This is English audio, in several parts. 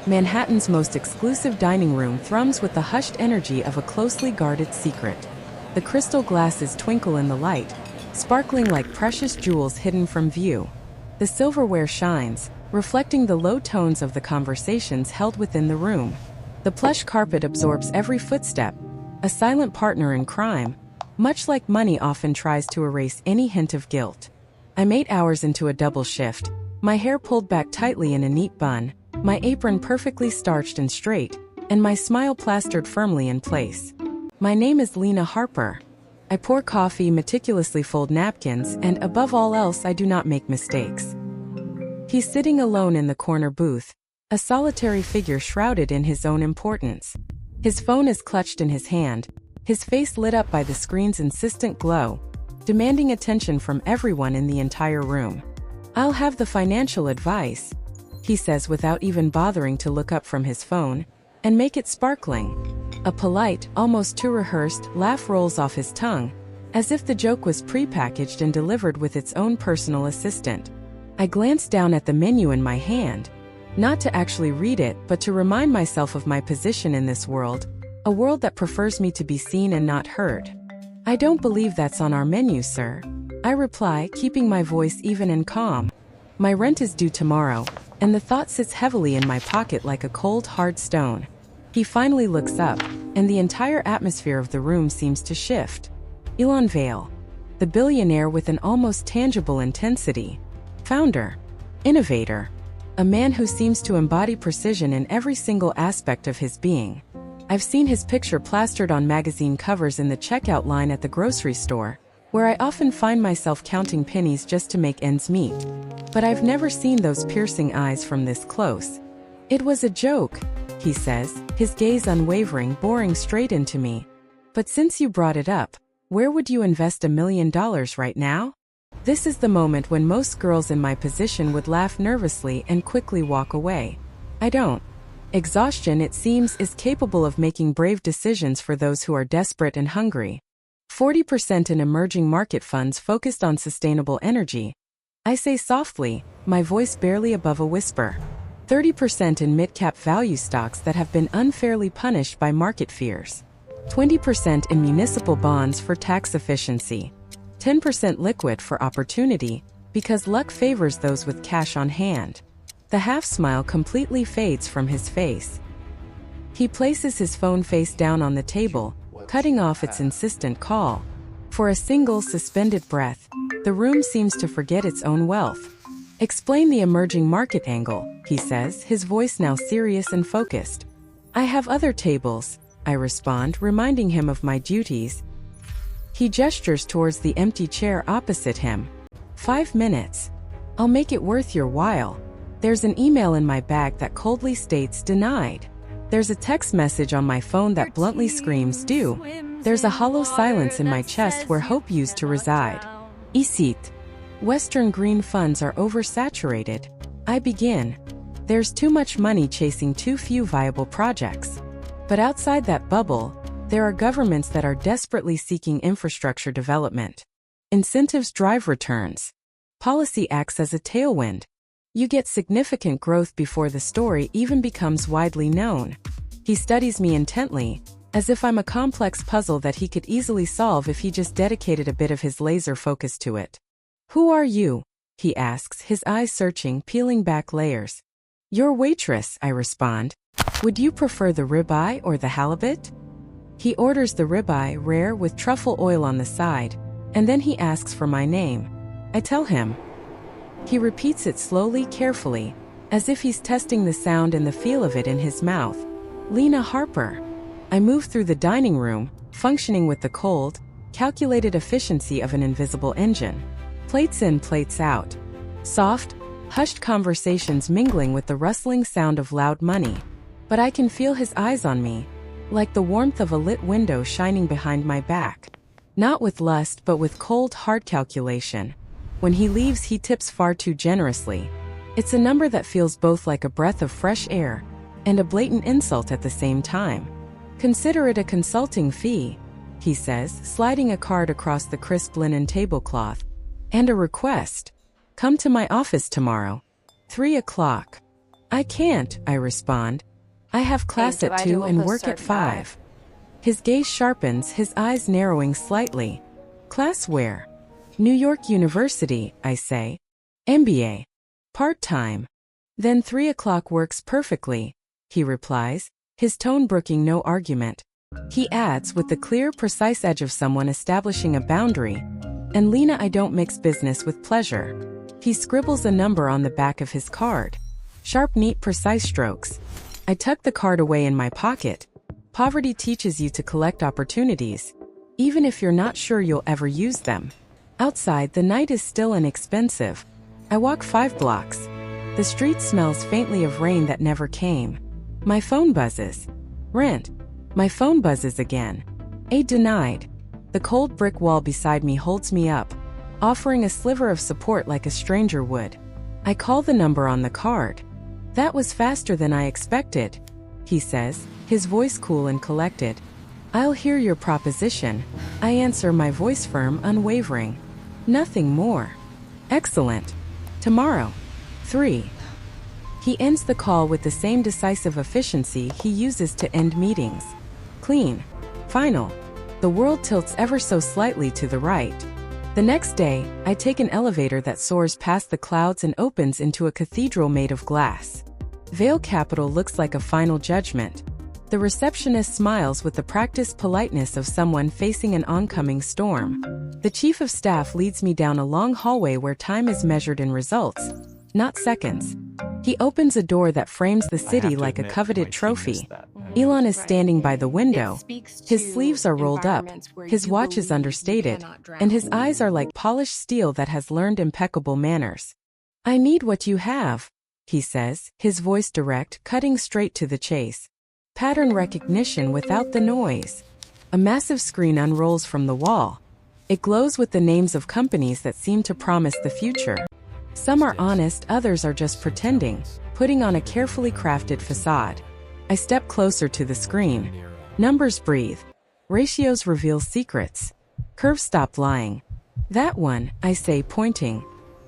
Manhattan's most exclusive dining room thrums with the hushed energy of a closely guarded secret. The crystal glasses twinkle in the light, sparkling like precious jewels hidden from view. The silverware shines, reflecting the low tones of the conversations held within the room. The plush carpet absorbs every footstep, a silent partner in crime, much like money often tries to erase any hint of guilt. I'm 8 hours into a double shift, my hair pulled back tightly in a neat bun, my apron perfectly starched and straight, and my smile plastered firmly in place. My name is Lena Harper. I pour coffee, meticulously fold napkins, and above all else I do not make mistakes. He's sitting alone in the corner booth, a solitary figure shrouded in his own importance. His phone is clutched in his hand, his face lit up by the screen's insistent glow, demanding attention from everyone in the entire room. "I'll have the financial advice," he says without even bothering to look up from his phone, "and make it sparkling." A polite, almost too rehearsed, laugh rolls off his tongue, as if the joke was prepackaged and delivered with its own personal assistant. I glance down at the menu in my hand, not to actually read it, but to remind myself of my position in this world, a world that prefers me to be seen and not heard. "I don't believe that's on our menu, sir," I reply, keeping my voice even and calm. My rent is due tomorrow, and the thought sits heavily in my pocket like a cold, hard stone. He finally looks up, and the entire atmosphere of the room seems to shift. Elon Vale, the billionaire with an almost tangible intensity. Founder. Innovator. A man who seems to embody precision in every single aspect of his being. I've seen his picture plastered on magazine covers in the checkout line at the grocery store, where I often find myself counting pennies just to make ends meet. But I've never seen those piercing eyes from this close. "It was a joke," he says, his gaze unwavering, boring straight into me. "But since you brought it up, where would you invest $1 million right now?" This is the moment when most girls in my position would laugh nervously and quickly walk away. I don't. Exhaustion, it seems, is capable of making brave decisions for those who are desperate and hungry. 40% in emerging market funds focused on sustainable energy. I say softly, my voice barely above a whisper. 30% in mid-cap value stocks that have been unfairly punished by market fears. 20% in municipal bonds for tax efficiency. 10% liquid for opportunity, because luck favors those with cash on hand. The half-smile completely fades from his face. He places his phone face down on the table, cutting off its insistent call. For a single suspended breath, the room seems to forget its own wealth. "Explain the emerging market angle," he says, his voice now serious and focused. "I have other tables," I respond, reminding him of my duties. He gestures towards the empty chair opposite him. 5 minutes. I'll make it worth your while. There's an email in my bag that coldly states denied. There's a text message on my phone that bluntly screams due. There's a hollow silence in my chest where hope used to reside. Isit. Western green funds are oversaturated. I begin. There's too much money chasing too few viable projects. But outside that bubble, there are governments that are desperately seeking infrastructure development. Incentives drive returns. Policy acts as a tailwind. You get significant growth before the story even becomes widely known. He studies me intently, as if I'm a complex puzzle that he could easily solve if he just dedicated a bit of his laser focus to it. "Who are you?" he asks, his eyes searching, peeling back layers. "You're Waitress," I respond. "Would you prefer the ribeye or the halibut?" He orders the ribeye, rare with truffle oil on the side, and then he asks for my name. I tell him. He repeats it slowly, carefully, as if he's testing the sound and the feel of it in his mouth. "Lena Harper." I move through the dining room, functioning with the cold, calculated efficiency of an invisible engine. Plates in, plates out. Soft, hushed conversations mingling with the rustling sound of loud money. But I can feel his eyes on me, like the warmth of a lit window shining behind my back. Not with lust, but with cold, hard calculation. When he leaves, he tips far too generously. It's a number that feels both like a breath of fresh air and a blatant insult at the same time. "Consider it a consulting fee," he says, sliding a card across the crisp linen tablecloth. "And a request. Come to my office tomorrow. 3 o'clock. I can't, I respond. I have class Hey, do at I 2 do a and work at flustered guy? 5. His gaze sharpens, his eyes narrowing slightly. Class where? New York University, I say. MBA. Part-time. Then 3 o'clock works perfectly, he replies, his tone brooking no argument. He adds with the clear, precise edge of someone establishing a boundary, and Lena, I don't mix business with pleasure. He scribbles a number on the back of his card. Sharp, neat, precise strokes. I tuck the card away in my pocket. Poverty teaches you to collect opportunities, even if you're not sure you'll ever use them. Outside, the night is still and expensive. I walk 5 blocks. The street smells faintly of rain that never came. My phone buzzes. Rent. My phone buzzes again. Aid denied. The cold brick wall beside me holds me up, offering a sliver of support like a stranger would. I call the number on the card. That was faster than I expected, he says, his voice cool and collected. I'll hear your proposition. I answer, my voice firm, unwavering. Nothing more. Excellent. Tomorrow. 3. He ends the call with the same decisive efficiency he uses to end meetings. Clean. Final. The world tilts ever so slightly to the right. The next day, I take an elevator that soars past the clouds and opens into a cathedral made of glass. Vale Capital looks like a final judgment. The receptionist smiles with the practiced politeness of someone facing an oncoming storm. The chief of staff leads me down a long hallway where time is measured in results, not seconds. He opens a door that frames the city like a coveted trophy. Elon is standing by the window. His sleeves are rolled up, his watch is understated, and his eyes are like polished steel that has learned impeccable manners. I need what you have, he says, his voice direct, cutting straight to the chase. Pattern recognition without the noise. A massive screen unrolls from the wall. It glows with the names of companies that seem to promise the future. Some are honest, others are just pretending, putting on a carefully crafted facade. I step closer to the screen. Numbers breathe. Ratios reveal secrets. Curves stop lying. That one, I say, pointing.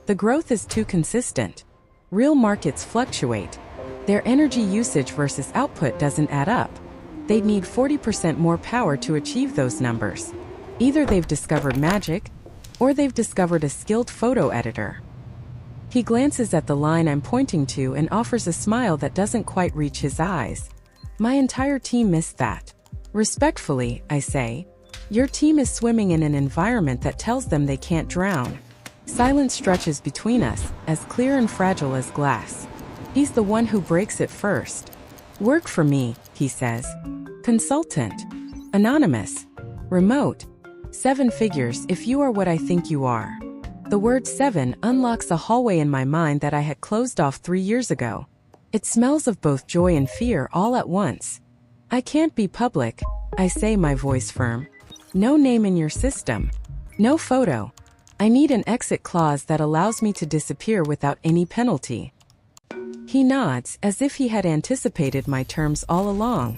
The growth is too consistent. Real markets fluctuate. Their energy usage versus output doesn't add up. They'd need 40% more power to achieve those numbers. Either they've discovered magic, or they've discovered a skilled photo editor. He glances at the line I'm pointing to and offers a smile that doesn't quite reach his eyes. My entire team missed that. Respectfully, I say, your team is swimming in an environment that tells them they can't drown. Silence stretches between us, as clear and fragile as glass. He's the one who breaks it first. Work for me, he says. Consultant. Anonymous. Remote. 7 figures if you are what I think you are. The word 7 unlocks a hallway in my mind that I had closed off 3 years ago. It smells of both joy and fear all at once. I can't be public, I say, my voice firm. No name in your system. No photo. I need an exit clause that allows me to disappear without any penalty. He nods, as if he had anticipated my terms all along.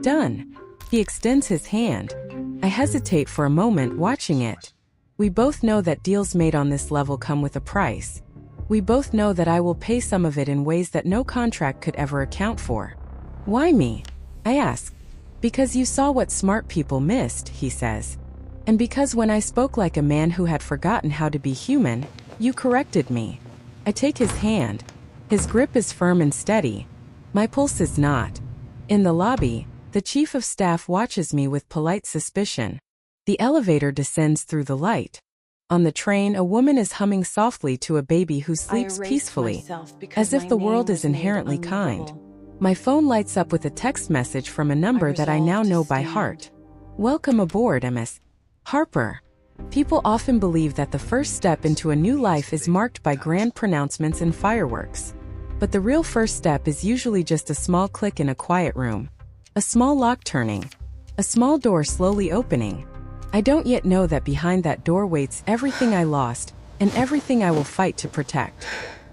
Done. He extends his hand. I hesitate for a moment, watching it. We both know that deals made on this level come with a price. We both know that I will pay some of it in ways that no contract could ever account for. Why me? I ask. Because you saw what smart people missed, he says. And because when I spoke like a man who had forgotten how to be human, you corrected me. I take his hand. His grip is firm and steady. My pulse is not. In the lobby, the chief of staff watches me with polite suspicion. The elevator descends through the light. On the train, a woman is humming softly to a baby who sleeps peacefully, as if the world is inherently kind. My phone lights up with a text message from a number that I now know by heart. Welcome aboard, Ms. Harper. People often believe that the first step into a new life is marked by grand pronouncements and fireworks. But the real first step is usually just a small click in a quiet room. A small lock turning. A small door slowly opening. I don't yet know that behind that door waits everything I lost and everything I will fight to protect.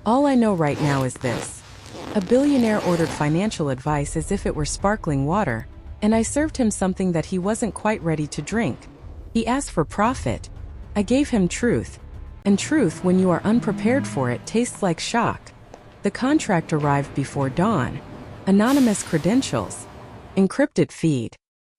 All I know right now is this. A billionaire ordered financial advice as if it were sparkling water, and I served him something that he wasn't quite ready to drink. He asked for profit. I gave him truth. And truth, when you are unprepared for it, tastes like shock. The contract arrived before dawn. Anonymous credentials. Encrypted feed.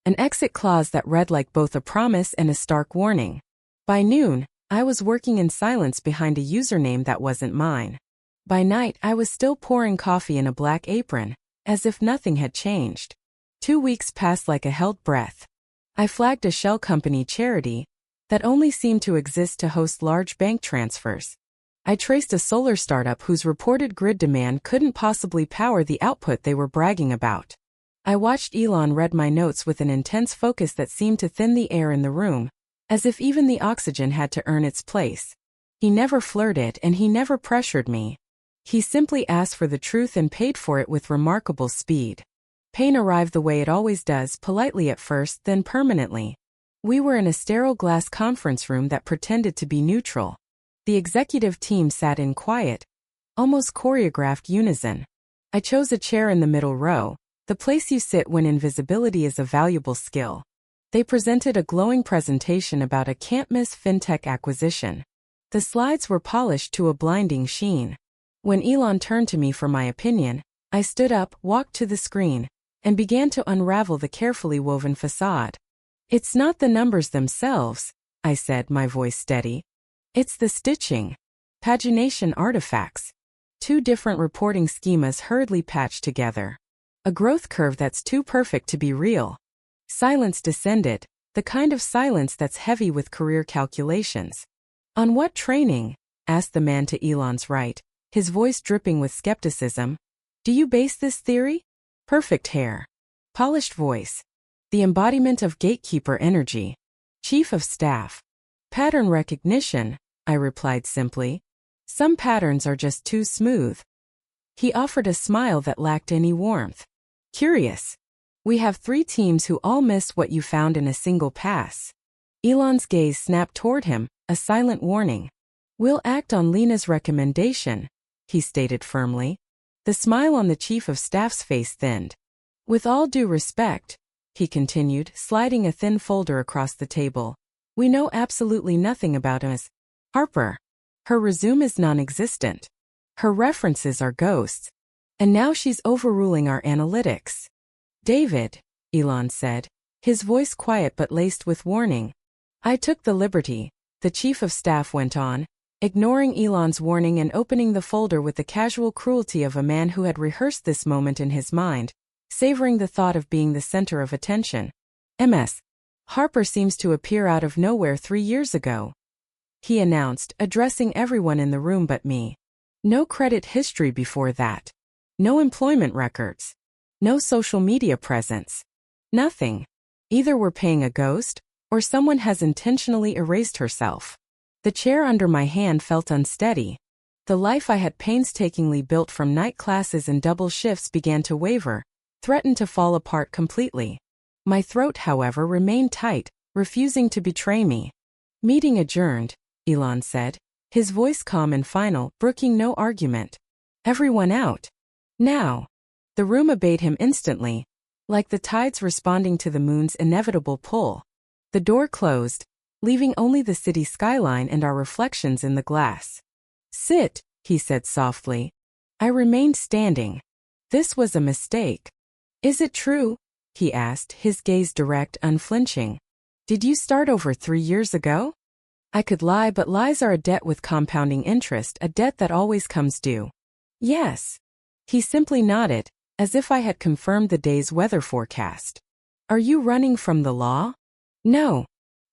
An exit clause that read like both a promise and a stark warning. By noon, I was working in silence behind a username that wasn't mine. By night, I was still pouring coffee in a black apron, as if nothing had changed. 2 weeks passed like a held breath. I flagged a shell company charity that only seemed to exist to host large bank transfers. I traced a solar startup whose reported grid demand couldn't possibly power the output they were bragging about. I watched Elon read my notes with an intense focus that seemed to thin the air in the room, as if even the oxygen had to earn its place. He never flirted and he never pressured me. He simply asked for the truth and paid for it with remarkable speed. Pain arrived the way it always does, politely at first, then permanently. We were in a sterile glass conference room that pretended to be neutral. The executive team sat in quiet, almost choreographed unison. I chose a chair in the middle row, the place you sit when invisibility is a valuable skill. They presented a glowing presentation about a can't-miss fintech acquisition. The slides were polished to a blinding sheen. When Elon turned to me for my opinion, I stood up, walked to the screen, and began to unravel the carefully woven facade. "It's not the numbers themselves," I said, my voice steady. "It's the stitching. Pagination artifacts. 2 different reporting schemas hurriedly patched together. A growth curve that's too perfect to be real." Silence descended, the kind of silence that's heavy with career calculations. "On what training?" asked the man to Elon's right, his voice dripping with skepticism. "Do you base this theory?" Perfect hair. Polished voice. The embodiment of gatekeeper energy. Chief of staff. "Pattern recognition," I replied simply. "Some patterns are just too smooth." He offered a smile that lacked any warmth. "Curious. We have 3 teams who all missed what you found in a single pass." Elon's gaze snapped toward him, a silent warning. "We'll act on Lena's recommendation," he stated firmly. The smile on the chief of staff's face thinned. "With all due respect," he continued, sliding a thin folder across the table, "we know absolutely nothing about Ms. Harper. Her resume is non-existent. Her references are ghosts. And now she's overruling our analytics." "David," Elon said, his voice quiet but laced with warning. "I took the liberty," the chief of staff went on, ignoring Elon's warning and opening the folder with the casual cruelty of a man who had rehearsed this moment in his mind, savoring the thought of being the center of attention. "Ms. Harper seems to appear out of nowhere 3 years ago," he announced, addressing everyone in the room but me. "No credit history before that. No employment records. No social media presence. Nothing. Either we're paying a ghost, or someone has intentionally erased herself." The chair under my hand felt unsteady. The life I had painstakingly built from night classes and double shifts began to waver, threatened to fall apart completely. My throat, however, remained tight, refusing to betray me. "Meeting adjourned," Elon said, his voice calm and final, brooking no argument. "Everyone out. Now." The room obeyed him instantly, like the tides responding to the moon's inevitable pull. The door closed, leaving only the city skyline and our reflections in the glass. "Sit," he said softly. I remained standing. This was a mistake. "Is it true?" he asked, his gaze direct, unflinching. "Did you start over 3 years ago?" I could lie, but lies are a debt with compounding interest, a debt that always comes due. "Yes." He simply nodded, as if I had confirmed the day's weather forecast. "Are you running from the law?" "No."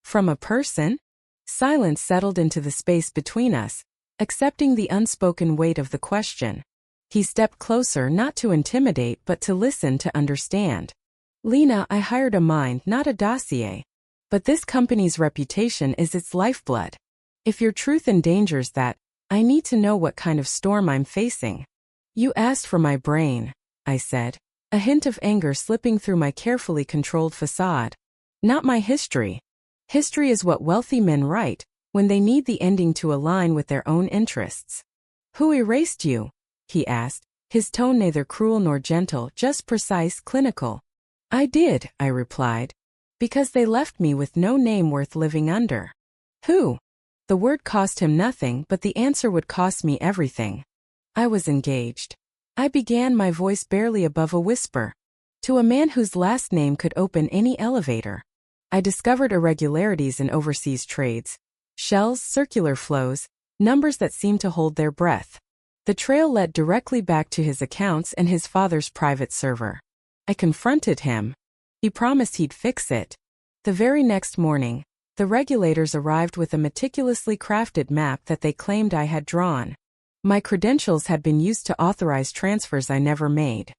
"From a person?" Silence settled into the space between us, accepting the unspoken weight of the question. He stepped closer, not to intimidate but to listen, to understand. "Lena, I hired a mind, not a dossier. But this company's reputation is its lifeblood. If your truth endangers that, I need to know what kind of storm I'm facing." "You asked for my brain," I said, a hint of anger slipping through my carefully controlled facade. "Not my history. History is what wealthy men write when they need the ending to align with their own interests." "Who erased you?" he asked, his tone neither cruel nor gentle, just precise, clinical. "I did," I replied, "because they left me with no name worth living under." "Who?" The word cost him nothing, but the answer would cost me everything. I was engaged. I began, my voice barely above a whisper. To a man whose last name could open any elevator. I discovered irregularities in overseas trades. Shells, circular flows, numbers that seemed to hold their breath. The trail led directly back to his accounts and his father's private server. I confronted him. He promised he'd fix it. The very next morning, the regulators arrived with a meticulously crafted map that they claimed I had drawn. My credentials had been used to authorize transfers I never made.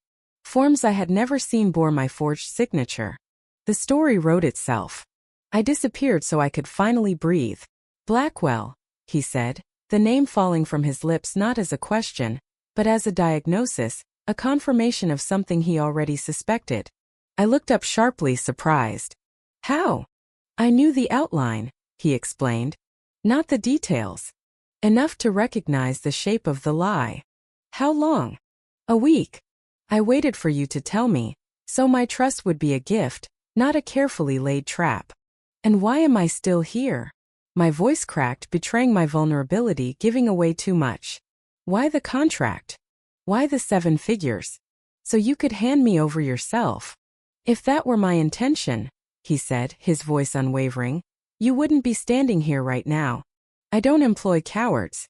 Forms I had never seen bore my forged signature. The story wrote itself. I disappeared so I could finally breathe. Blackwell, he said, the name falling from his lips not as a question, but as a diagnosis, a confirmation of something he already suspected. I looked up sharply, surprised. How? I knew the outline, he explained. Not the details. Enough to recognize the shape of the lie. How long? A week. I waited for you to tell me, so my trust would be a gift, not a carefully laid trap. And why am I still here? My voice cracked, betraying my vulnerability, giving away too much. Why the contract? Why the 7 figures? So you could hand me over yourself. If that were my intention, he said, his voice unwavering, you wouldn't be standing here right now. I don't employ cowards.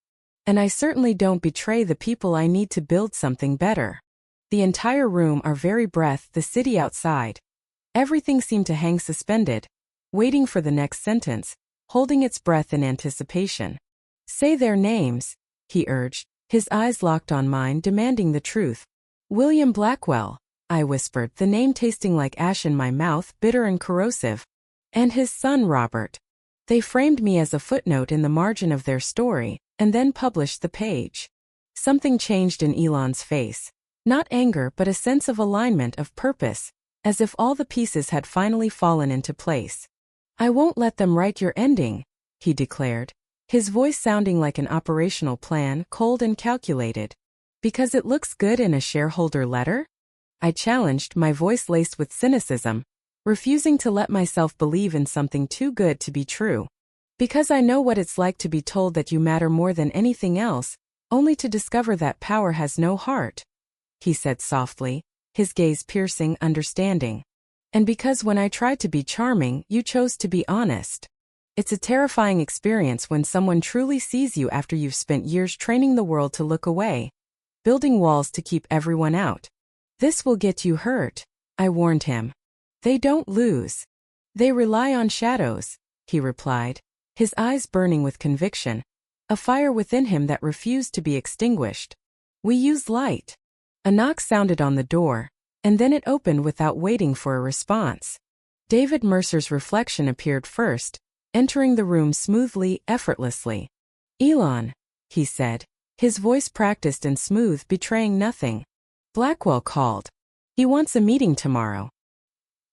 And I certainly don't betray the people I need to build something better. The entire room, our very breath, the city outside. Everything seemed to hang suspended, waiting for the next sentence, holding its breath in anticipation. Say their names, he urged, his eyes locked on mine, demanding the truth. William Blackwell, I whispered, the name tasting like ash in my mouth, bitter and corrosive. And his son Robert. They framed me as a footnote in the margin of their story, and then published the page. Something changed in Elon's face. Not anger, but a sense of alignment, of purpose, as if all the pieces had finally fallen into place. I won't let them write your ending, he declared, his voice sounding like an operational plan, cold and calculated. Because it looks good in a shareholder letter? I challenged, my voice laced with cynicism, refusing to let myself believe in something too good to be true. Because I know what it's like to be told that you matter more than anything else, only to discover that power has no heart. He said softly, his gaze piercing, understanding. And because when I tried to be charming, you chose to be honest. It's a terrifying experience when someone truly sees you after you've spent years training the world to look away, building walls to keep everyone out. This will get you hurt, I warned him. They don't lose. They rely on shadows, he replied, his eyes burning with conviction, a fire within him that refused to be extinguished. We use light. A knock sounded on the door, and then it opened without waiting for a response. David Mercer's reflection appeared first, entering the room smoothly, effortlessly. Elon, he said, his voice practiced and smooth, betraying nothing. Blackwell called. He wants a meeting tomorrow.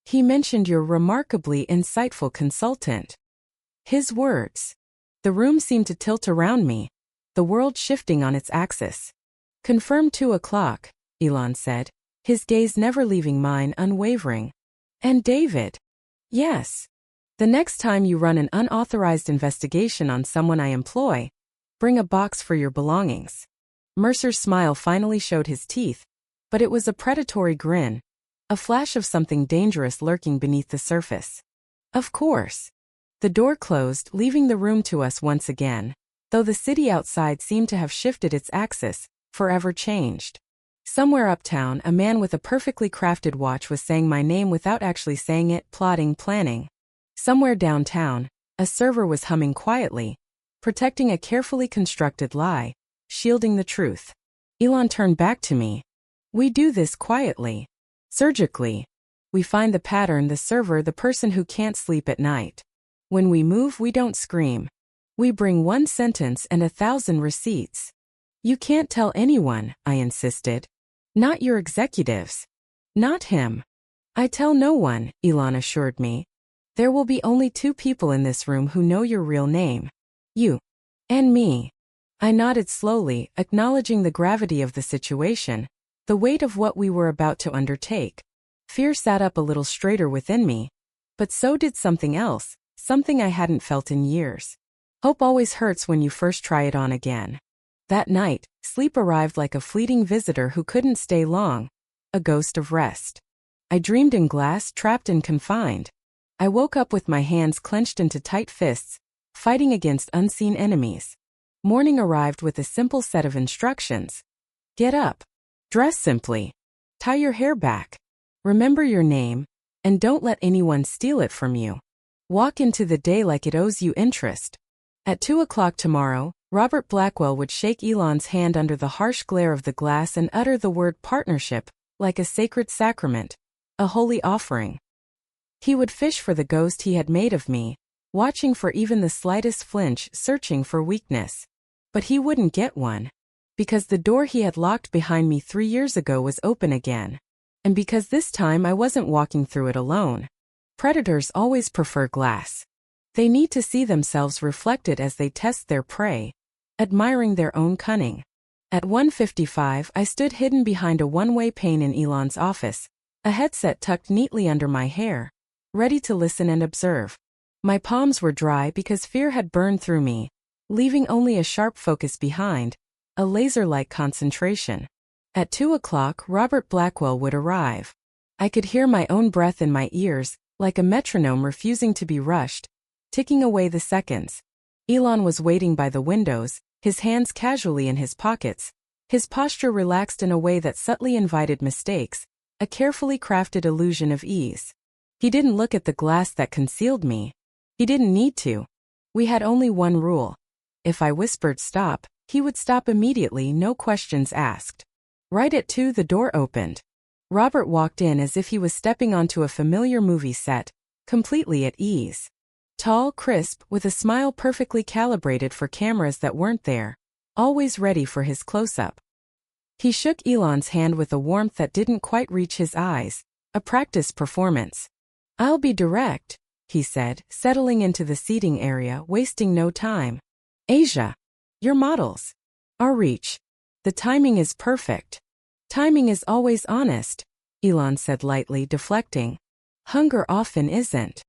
He mentioned your remarkably insightful consultant. His words. The room seemed to tilt around me, the world shifting on its axis. Confirmed 2 o'clock, Elon said, his gaze never leaving mine, unwavering. And David? Yes. The next time you run an unauthorized investigation on someone I employ, bring a box for your belongings. Mercer's smile finally showed his teeth, but it was a predatory grin, a flash of something dangerous lurking beneath the surface. Of course. The door closed, leaving the room to us once again, though the city outside seemed to have shifted its axis, forever changed. Somewhere uptown, a man with a perfectly crafted watch was saying my name without actually saying it, plotting, planning. Somewhere downtown, a server was humming quietly, protecting a carefully constructed lie, shielding the truth. Elon turned back to me. We do this quietly. Surgically. We find the pattern, the server, the person who can't sleep at night. When we move, we don't scream. We bring 1 sentence and 1,000 receipts. You can't tell anyone, I insisted. Not your executives. Not him. I tell no one, Elon assured me. There will be only 2 people in this room who know your real name. You. And me. I nodded slowly, acknowledging the gravity of the situation, the weight of what we were about to undertake. Fear sat up a little straighter within me. But so did something else, something I hadn't felt in years. Hope always hurts when you first try it on again. That night, sleep arrived like a fleeting visitor who couldn't stay long, a ghost of rest. I dreamed in glass, trapped and confined. I woke up with my hands clenched into tight fists, fighting against unseen enemies. Morning arrived with a simple set of instructions. Get up. Dress simply. Tie your hair back. Remember your name, and don't let anyone steal it from you. Walk into the day like it owes you interest. At 2 o'clock tomorrow, Robert Blackwell would shake Elon's hand under the harsh glare of the glass and utter the word partnership, like a sacred sacrament, a holy offering. He would fish for the ghost he had made of me, watching for even the slightest flinch, searching for weakness. But he wouldn't get one. Because the door he had locked behind me 3 years ago was open again. And because this time I wasn't walking through it alone. Predators always prefer glass. They need to see themselves reflected as they test their prey, admiring their own cunning. At 1:55, I stood hidden behind a one-way pane in Elon's office, a headset tucked neatly under my hair, ready to listen and observe. My palms were dry because fear had burned through me, leaving only a sharp focus behind, a laser-like concentration. At 2 o'clock, Robert Blackwell would arrive. I could hear my own breath in my ears, like a metronome refusing to be rushed, ticking away the seconds. Elon was waiting by the windows, his hands casually in his pockets, his posture relaxed in a way that subtly invited mistakes, a carefully crafted illusion of ease. He didn't look at the glass that concealed me. He didn't need to. We had only one rule. If I whispered stop, he would stop immediately, no questions asked. Right at 2, the door opened. Robert walked in as if he was stepping onto a familiar movie set, completely at ease. Tall, crisp, with a smile perfectly calibrated for cameras that weren't there, always ready for his close-up. He shook Elon's hand with a warmth that didn't quite reach his eyes, a practice performance. "I'll be direct," he said, settling into the seating area, wasting no time. "Asia, your models. Our reach. The timing is perfect." "Timing is always honest," Elon said lightly, deflecting. "Hunger often isn't."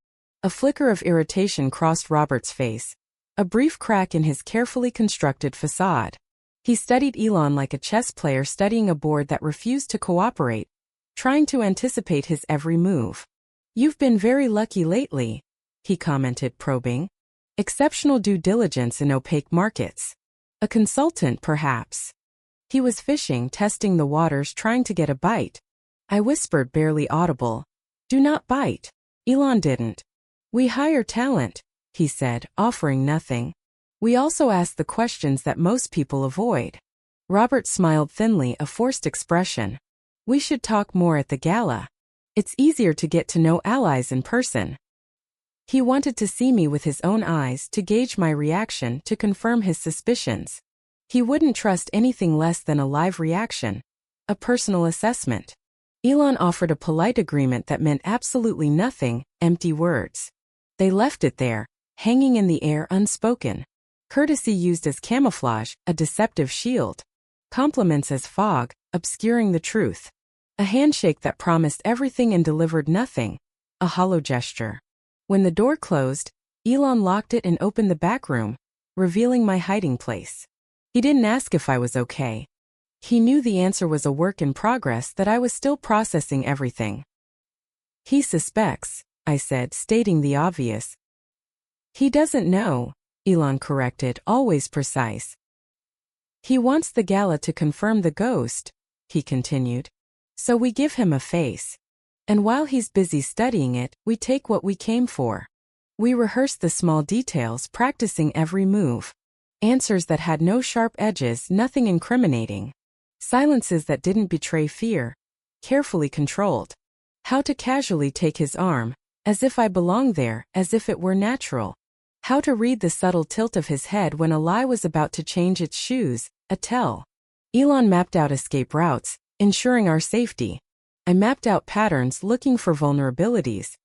A flicker of irritation crossed Robert's face, a brief crack in his carefully constructed facade. He studied Elon like a chess player studying a board that refused to cooperate, trying to anticipate his every move. "You've been very lucky lately," he commented, probing. "Exceptional due diligence in opaque markets. A consultant, perhaps." He was fishing, testing the waters, trying to get a bite. I whispered, barely audible, "Do not bite." Elon didn't. "We hire talent," he said, offering nothing. "We also ask the questions that most people avoid." Robert smiled thinly, a forced expression. "We should talk more at the gala. It's easier to get to know allies in person." He wanted to see me with his own eyes, to gauge my reaction, to confirm his suspicions. He wouldn't trust anything less than a live reaction, a personal assessment. Elon offered a polite agreement that meant absolutely nothing, empty words. They left it there, hanging in the air, unspoken. Courtesy used as camouflage, a deceptive shield. Compliments as fog, obscuring the truth. A handshake that promised everything and delivered nothing, a hollow gesture. When the door closed, Elon locked it and opened the back room, revealing my hiding place. He didn't ask if I was okay. He knew the answer was a work in progress, that I was still processing everything. "He suspects," I said, stating the obvious. "He doesn't know," Elon corrected, always precise. "He wants the gala to confirm the ghost," he continued. "So we give him a face. And while he's busy studying it, we take what we came for. We rehearse the small details, practicing every move. Answers that had no sharp edges, nothing incriminating. Silences that didn't betray fear, carefully controlled. How to casually take his arm, as if I belonged there, as if it were natural. How to read the subtle tilt of his head when a lie was about to change its shoes, a tell. Elon mapped out escape routes, ensuring our safety. I mapped out patterns, looking for vulnerabilities.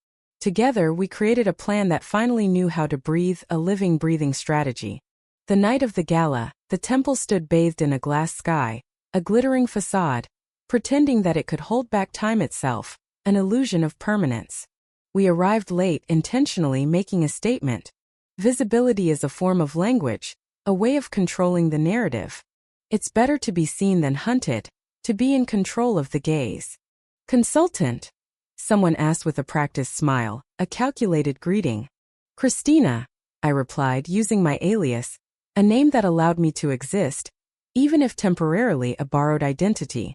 Together, we created a plan that finally knew how to breathe, a living, breathing strategy. The night of the gala, the temple stood bathed in a glass sky, a glittering facade, pretending that it could hold back time itself, an illusion of permanence. We arrived late, intentionally making a statement. Visibility is a form of language, a way of controlling the narrative. It's better to be seen than hunted, to be in control of the gaze. Consultant? Someone asked with a practiced smile, a calculated greeting. Christina, I replied using my alias, a name that allowed me to exist, even if temporarily a borrowed identity.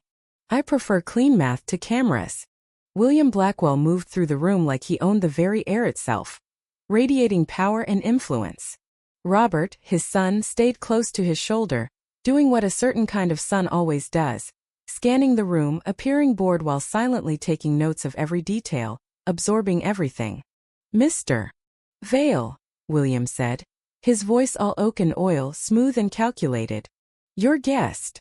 I prefer clean math to cameras. William Blackwell moved through the room like he owned the very air itself, radiating power and influence. Robert, his son, stayed close to his shoulder, doing what a certain kind of son always does, scanning the room, appearing bored while silently taking notes of every detail, absorbing everything. Mr. Vale, William said, his voice all oak and oil, smooth and calculated. Your guest.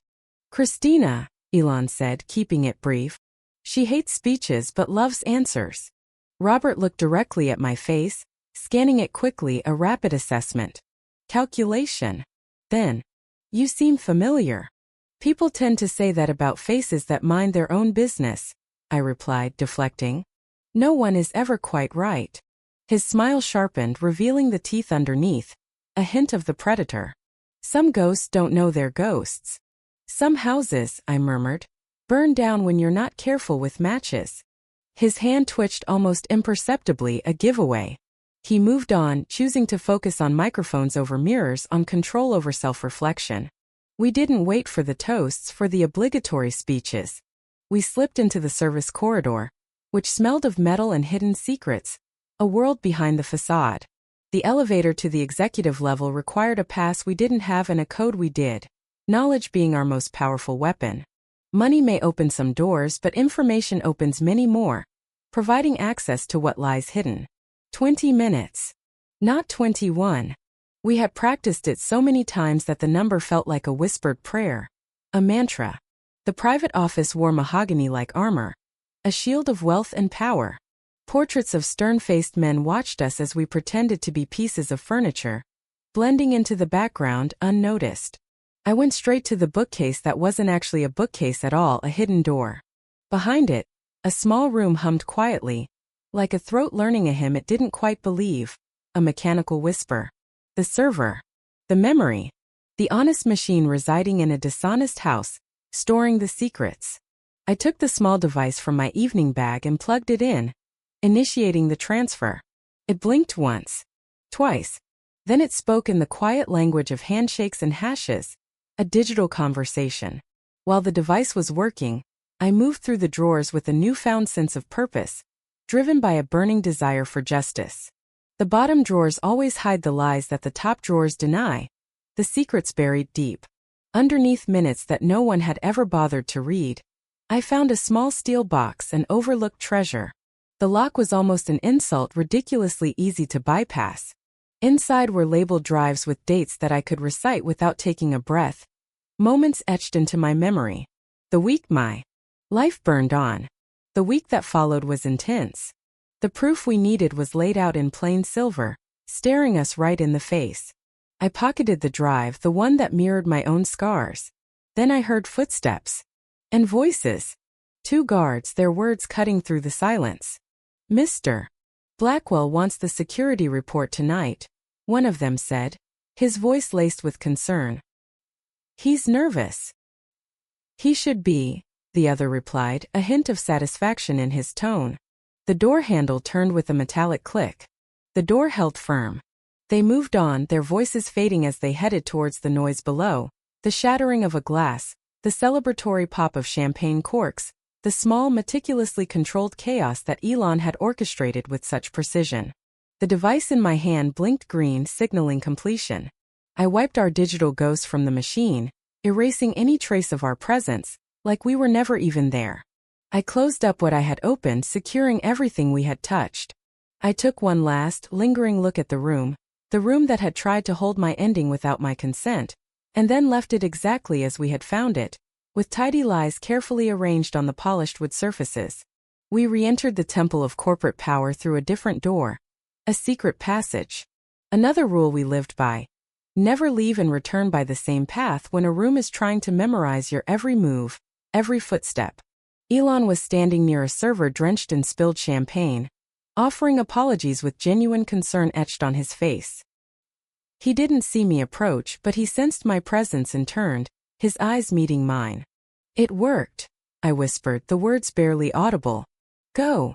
Christina, Elon said, keeping it brief. She hates speeches but loves answers. Robert looked directly at my face, scanning it quickly, a rapid assessment. Calculation. Then, you seem familiar. People tend to say that about faces that mind their own business, I replied, deflecting. No one is ever quite right. His smile sharpened, revealing the teeth underneath, a hint of the predator. Some ghosts don't know they're ghosts. Some houses, I murmured, burn down when you're not careful with matches. His hand twitched almost imperceptibly, a giveaway. He moved on, choosing to focus on microphones over mirrors, on control over self-reflection. We didn't wait for the toasts, for the obligatory speeches. We slipped into the service corridor, which smelled of metal and hidden secrets, a world behind the facade. The elevator to the executive level required a pass we didn't have and a code we did, knowledge being our most powerful weapon. Money may open some doors, but information opens many more, providing access to what lies hidden. 20 minutes. Not 21. We had practiced it so many times that the number felt like a whispered prayer, a mantra. The private office wore mahogany-like armor, a shield of wealth and power. Portraits of stern-faced men watched us as we pretended to be pieces of furniture, blending into the background unnoticed. I went straight to the bookcase that wasn't actually a bookcase at all, a hidden door. Behind it, a small room hummed quietly, like a throat learning a hymn it didn't quite believe, a mechanical whisper. The server. The memory. The honest machine residing in a dishonest house, storing the secrets. I took the small device from my evening bag and plugged it in, initiating the transfer. It blinked once, twice. Then it spoke in the quiet language of handshakes and hashes, a digital conversation. While the device was working, I moved through the drawers with a newfound sense of purpose, driven by a burning desire for justice. The bottom drawers always hide the lies that the top drawers deny, the secrets buried deep. Underneath minutes that no one had ever bothered to read, I found a small steel box, an overlooked treasure. The lock was almost an insult, ridiculously easy to bypass. Inside were labeled drives with dates that I could recite without taking a breath. Moments etched into my memory. The week my life burned on. The week that followed was intense. The proof we needed was laid out in plain silver, staring us right in the face. I pocketed the drive, the one that mirrored my own scars. Then I heard footsteps. And voices. 2 guards, their words cutting through the silence. Mr. Blackwell wants the security report tonight, one of them said, his voice laced with concern. He's nervous. He should be, the other replied, a hint of satisfaction in his tone. The door handle turned with a metallic click. The door held firm. They moved on, their voices fading as they headed towards the noise below, the shattering of a glass, the celebratory pop of champagne corks, the small, meticulously controlled chaos that Elon had orchestrated with such precision. The device in my hand blinked green, signaling completion. I wiped our digital ghost from the machine, erasing any trace of our presence, like we were never even there. I closed up what I had opened, securing everything we had touched. I took one last, lingering look at the room that had tried to hold my ending without my consent, and then left it exactly as we had found it, with tidy lies carefully arranged on the polished wood surfaces. We re-entered the temple of corporate power through a different door, a secret passage. Another rule we lived by: never leave and return by the same path when a room is trying to memorize your every move, every footstep. Elon was standing near a server drenched in spilled champagne, offering apologies with genuine concern etched on his face. He didn't see me approach, but he sensed my presence and turned, his eyes meeting mine. "It worked," I whispered, the words barely audible. "Go."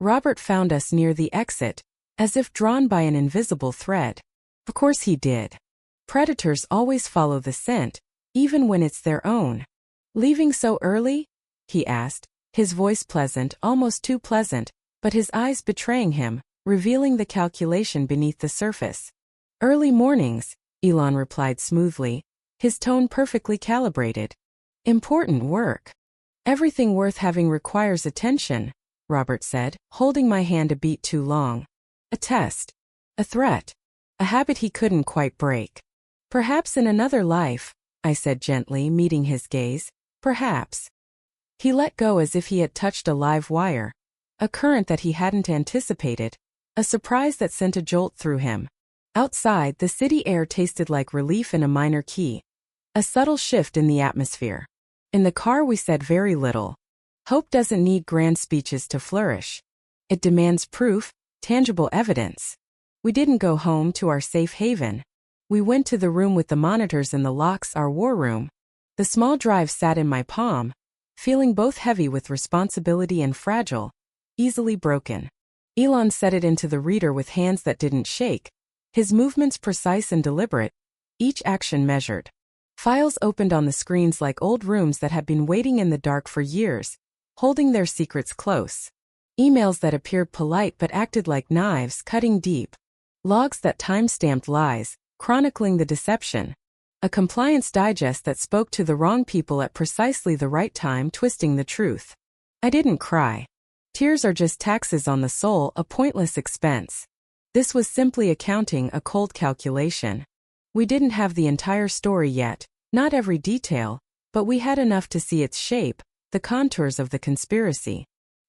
Robert found us near the exit, as if drawn by an invisible thread. Of course he did. Predators always follow the scent, even when it's their own. "Leaving so early?" he asked, his voice pleasant, almost too pleasant, but his eyes betraying him, revealing the calculation beneath the surface. "Early mornings," Elon replied smoothly, his tone perfectly calibrated. "Important work. Everything worth having requires attention," Robert said, holding my hand a beat too long. "A test. A threat. A habit he couldn't quite break." "Perhaps in another life," I said gently, meeting his gaze. "Perhaps." He let go as if he had touched a live wire. A current that he hadn't anticipated. A surprise that sent a jolt through him. Outside, the city air tasted like relief in a minor key. A subtle shift in the atmosphere. In the car we said very little. Hope doesn't need grand speeches to flourish. It demands proof, tangible evidence. We didn't go home to our safe haven. We went to the room with the monitors and the locks, our war room. The small drive sat in my palm, feeling both heavy with responsibility and fragile, easily broken. Elon set it into the reader with hands that didn't shake, his movements precise and deliberate, each action measured. Files opened on the screens like old rooms that had been waiting in the dark for years, holding their secrets close. Emails that appeared polite but acted like knives, cutting deep. Logs that time-stamped lies, chronicling the deception. A compliance digest that spoke to the wrong people at precisely the right time, twisting the truth. I didn't cry. Tears are just taxes on the soul, a pointless expense. This was simply accounting, a cold calculation. We didn't have the entire story yet, not every detail, but we had enough to see its shape, the contours of the conspiracy.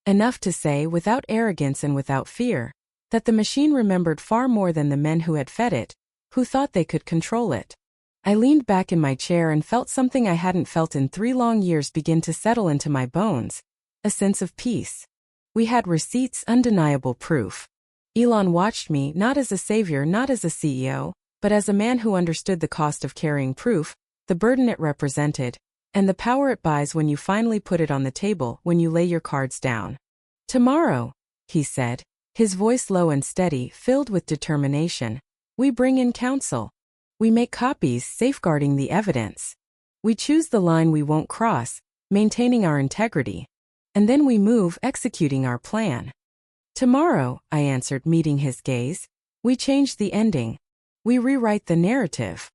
Enough to say, without arrogance and without fear, that the machine remembered far more than the men who had fed it, who thought they could control it. I leaned back in my chair and felt something I hadn't felt in 3 long years begin to settle into my bones. A sense of peace. We had receipts, undeniable proof. Elon watched me, not as a savior, not as a CEO, but as a man who understood the cost of carrying proof, the burden it represented, and the power it buys when you finally put it on the table, when you lay your cards down. "Tomorrow," he said, his voice low and steady, filled with determination, "we bring in counsel. We make copies, safeguarding the evidence. We choose the line we won't cross, maintaining our integrity. And then we move, executing our plan." "Tomorrow," I answered, meeting his gaze, "we change the ending. We rewrite the narrative."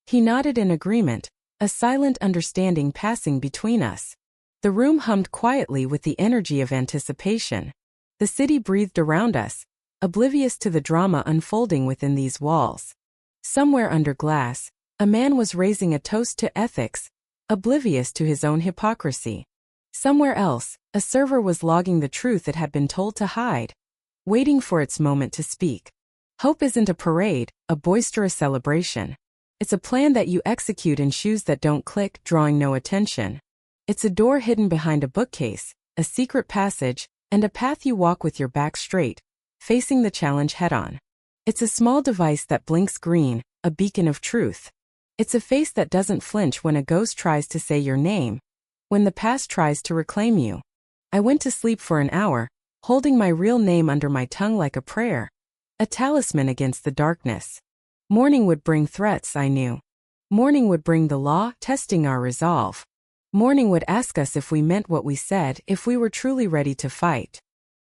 He nodded in agreement, a silent understanding passing between us. The room hummed quietly with the energy of anticipation. The city breathed around us, oblivious to the drama unfolding within these walls. Somewhere under glass, a man was raising a toast to ethics, oblivious to his own hypocrisy. Somewhere else, a server was logging the truth it had been told to hide, waiting for its moment to speak. Hope isn't a parade, a boisterous celebration. It's a plan that you execute in shoes that don't click, drawing no attention. It's a door hidden behind a bookcase, a secret passage, and a path you walk with your back straight, facing the challenge head-on. It's a small device that blinks green, a beacon of truth. It's a face that doesn't flinch when a ghost tries to say your name, when the past tries to reclaim you. I went to sleep for an hour, holding my real name under my tongue like a prayer, a talisman against the darkness. Morning would bring threats, I knew. Morning would bring the law, testing our resolve. Morning would ask us if we meant what we said, if we were truly ready to fight.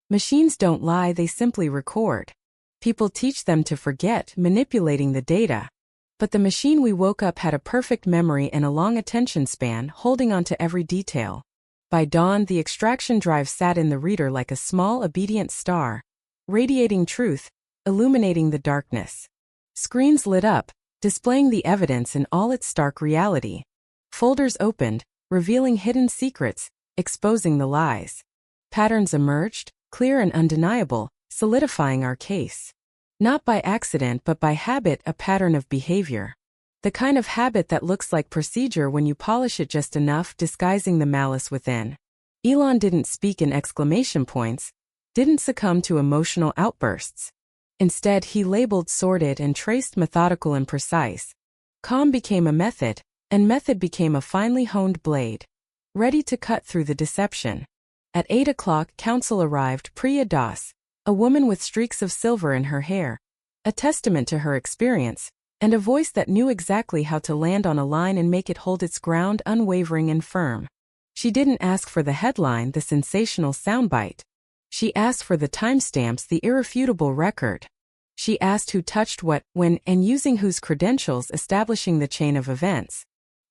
Machines don't lie, they simply record. People teach them to forget, manipulating the data. But the machine we woke up had a perfect memory and a long attention span, holding on to every detail. By dawn, the extraction drive sat in the reader like a small, obedient star, radiating truth, illuminating the darkness. Screens lit up, displaying the evidence in all its stark reality. Folders opened, revealing hidden secrets, exposing the lies. Patterns emerged, clear and undeniable, solidifying our case. Not by accident but by habit, a pattern of behavior. The kind of habit that looks like procedure when you polish it just enough, disguising the malice within. Elon didn't speak in exclamation points, didn't succumb to emotional outbursts. Instead, he labeled, sorted, and traced, methodical and precise. Calm became a method, and method became a finely honed blade, ready to cut through the deception. At 8 o'clock, counsel arrived, Priya Das, a woman with streaks of silver in her hair, a testament to her experience, and a voice that knew exactly how to land on a line and make it hold its ground unwavering and firm. She didn't ask for the headline, the sensational soundbite. She asked for the timestamps, the irrefutable record. She asked who touched what, when, and using whose credentials, establishing the chain of events.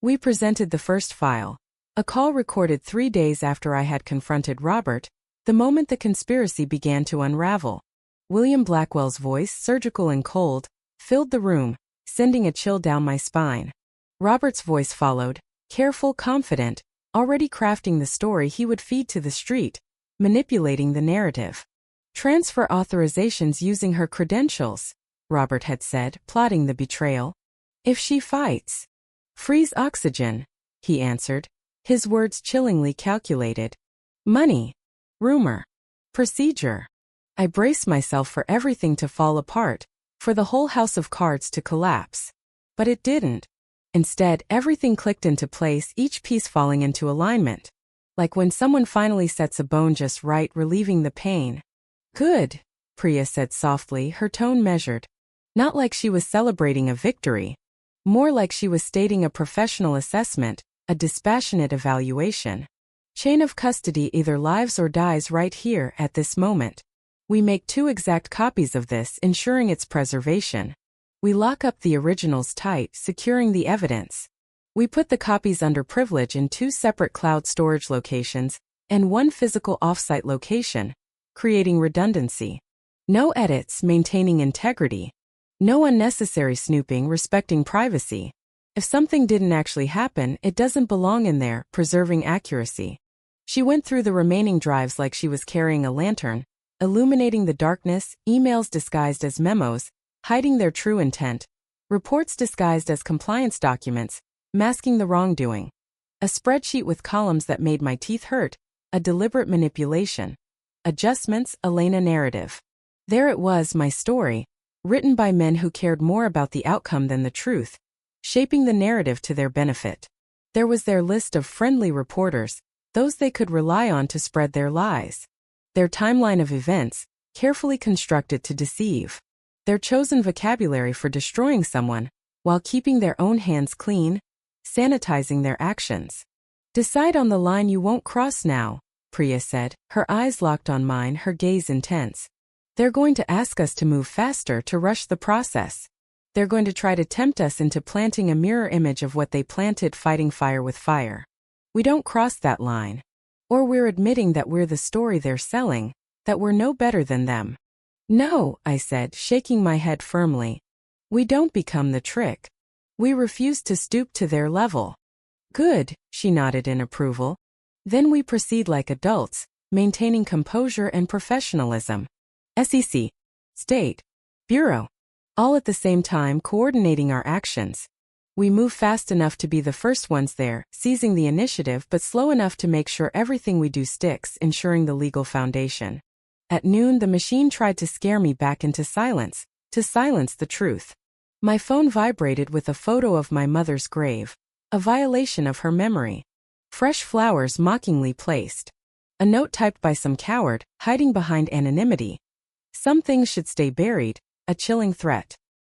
We presented the first file, a call recorded 3 days after I had confronted Robert, the moment the conspiracy began to unravel. William Blackwell's voice, surgical and cold, filled the room, sending a chill down my spine. Robert's voice followed, careful, confident, already crafting the story he would feed to the street, manipulating the narrative. Transfer authorizations using her credentials, Robert had said, plotting the betrayal. If she fights. Freeze oxygen, he answered, his words chillingly calculated. Money. Rumor. Procedure. I braced myself for everything to fall apart, for the whole house of cards to collapse. But it didn't. Instead, everything clicked into place, each piece falling into alignment. Like when someone finally sets a bone just right, relieving the pain. Good, Priya said softly, her tone measured. Not like she was celebrating a victory. More like she was stating a professional assessment, a dispassionate evaluation. Chain of custody either lives or dies right here at this moment. We make 2 exact copies of this, ensuring its preservation. We lock up the originals tight, securing the evidence. We put the copies under privilege in 2 separate cloud storage locations and 1 physical offsite location, creating redundancy. No edits, maintaining integrity. No unnecessary snooping, respecting privacy. If something didn't actually happen, it doesn't belong in there, preserving accuracy. She went through the remaining drives like she was carrying a lantern, illuminating the darkness, emails disguised as memos, hiding their true intent, reports disguised as compliance documents, masking the wrongdoing. A spreadsheet with columns that made my teeth hurt, a deliberate manipulation. Adjustments, Elena narrative. There it was, my story, written by men who cared more about the outcome than the truth, shaping the narrative to their benefit. There was their list of friendly reporters, those they could rely on to spread their lies. Their timeline of events, carefully constructed to deceive. Their chosen vocabulary for destroying someone, while keeping their own hands clean, sanitizing their actions. Decide on the line you won't cross now, Priya said, her eyes locked on mine, her gaze intense. They're going to ask us to move faster, to rush the process. They're going to try to tempt us into planting a mirror image of what they planted, fighting fire with fire. We don't cross that line. Or we're admitting that we're the story they're selling, that we're no better than them. No, I said, shaking my head firmly. We don't become the trick. We refuse to stoop to their level. Good, she nodded in approval. Then we proceed like adults, maintaining composure and professionalism. SEC, State, Bureau, all at the same time coordinating our actions. We move fast enough to be the first ones there, seizing the initiative, but slow enough to make sure everything we do sticks, ensuring the legal foundation. At noon, the machine tried to scare me back into silence, to silence the truth. My phone vibrated with a photo of my mother's grave, a violation of her memory. Fresh flowers mockingly placed. A note typed by some coward, hiding behind anonymity. Some things should stay buried, a chilling threat.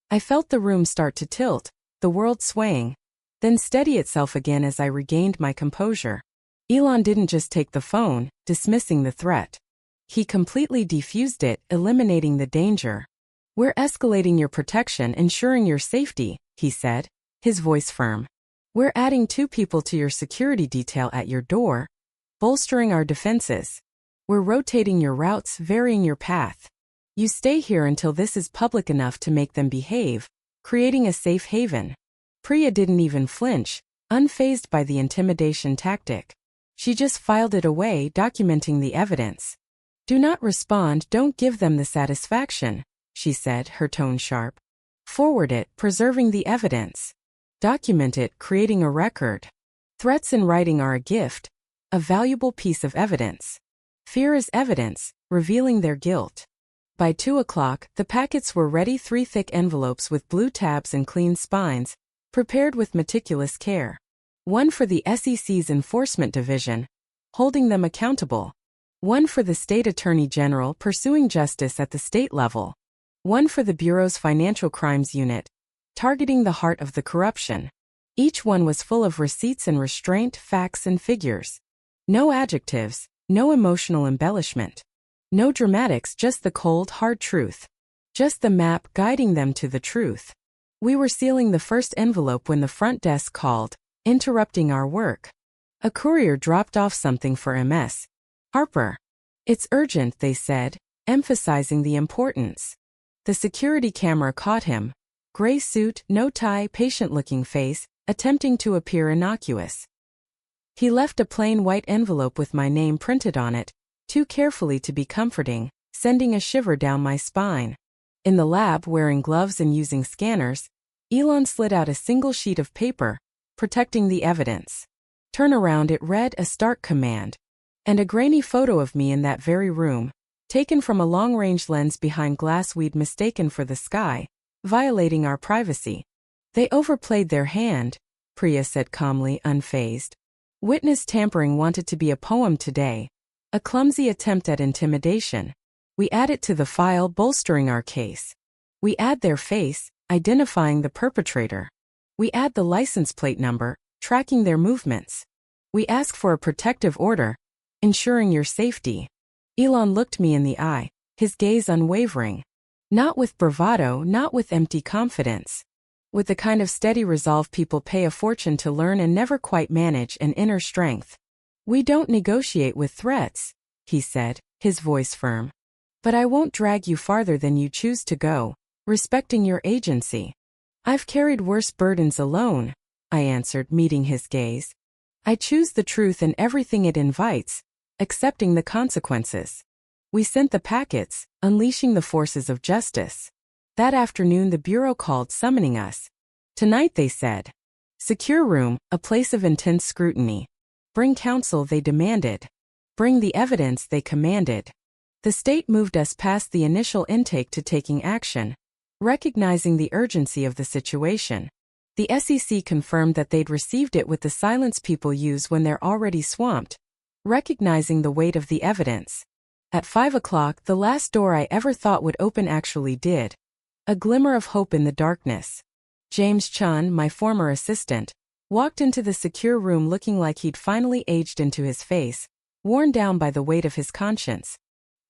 I felt the room start to tilt, the world swaying, then steady itself again as I regained my composure. Elon didn't just take the phone, dismissing the threat. He completely defused it, eliminating the danger. We're escalating your protection, ensuring your safety, he said, his voice firm. We're adding 2 people to your security detail at your door, bolstering our defenses. We're rotating your routes, varying your path. You stay here until this is public enough to make them behave, creating a safe haven. Priya didn't even flinch, unfazed by the intimidation tactic. She just filed it away, documenting the evidence. Do not respond, don't give them the satisfaction, she said, her tone sharp. Forward it, preserving the evidence. Document it, creating a record. Threats in writing are a gift, a valuable piece of evidence. Fear is evidence, revealing their guilt. By 2 o'clock, the packets were ready, 3 thick envelopes with blue tabs and clean spines, prepared with meticulous care. One for the SEC's Enforcement Division, holding them accountable. One for the State Attorney General pursuing justice at the state level. One for the Bureau's Financial Crimes Unit, targeting the heart of the corruption. Each one was full of receipts and restraint, facts and figures. No adjectives, no emotional embellishment. No dramatics, just the cold, hard truth. Just the map guiding them to the truth. We were sealing the first envelope when the front desk called, interrupting our work. A courier dropped off something for MS. Harper. It's urgent, they said, emphasizing the importance. The security camera caught him. Gray suit, no tie, patient-looking face, attempting to appear innocuous. He left a plain white envelope with my name printed on it, too carefully to be comforting, sending a shiver down my spine. In the lab, wearing gloves and using scanners, Elon slid out a single sheet of paper, protecting the evidence. Turn around, it read, a stark command. And a grainy photo of me in that very room, taken from a long-range lens behind glass we'd mistaken for the sky, violating our privacy. They overplayed their hand, Priya said calmly, unfazed. Witness tampering wanted to be a poem today. A clumsy attempt at intimidation. We add it to the file, bolstering our case. We add their face, identifying the perpetrator. We add the license plate number, tracking their movements. We ask for a protective order, ensuring your safety. Elon looked me in the eye, his gaze unwavering. Not with bravado, not with empty confidence. With the kind of steady resolve people pay a fortune to learn and never quite manage, an inner strength. We don't negotiate with threats, he said, his voice firm. But I won't drag you farther than you choose to go, respecting your agency. I've carried worse burdens alone, I answered, meeting his gaze. I choose the truth and everything it invites, accepting the consequences. We sent the packets, unleashing the forces of justice. That afternoon the Bureau called, summoning us. Tonight, they said. Secure room, a place of intense scrutiny. Bring counsel, they demanded. Bring the evidence, they commanded. The state moved us past the initial intake to taking action, recognizing the urgency of the situation. The SEC confirmed that they'd received it with the silence people use when they're already swamped, recognizing the weight of the evidence. At 5 o'clock, the last door I ever thought would open actually did. A glimmer of hope in the darkness. James Chun, my former assistant, walked into the secure room looking like he'd finally aged into his face, worn down by the weight of his conscience.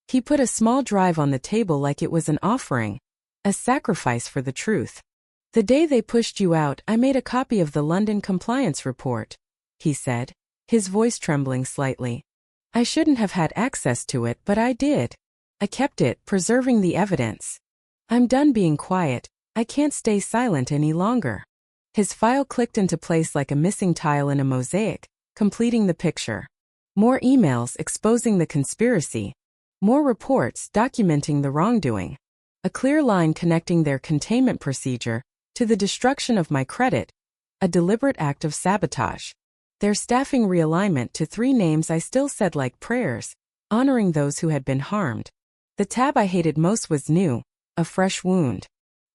He put a small drive on the table like it was an offering, a sacrifice for the truth. The day they pushed you out, I made a copy of the London compliance report, he said, his voice trembling slightly. I shouldn't have had access to it, but I did. I kept it, preserving the evidence. I'm done being quiet, I can't stay silent any longer. His file clicked into place like a missing tile in a mosaic, completing the picture. More emails exposing the conspiracy. More reports documenting the wrongdoing. A clear line connecting their containment procedure to the destruction of my credit. A deliberate act of sabotage. Their staffing realignment to 3 names I still said like prayers, honoring those who had been harmed. The tab I hated most was new, a fresh wound.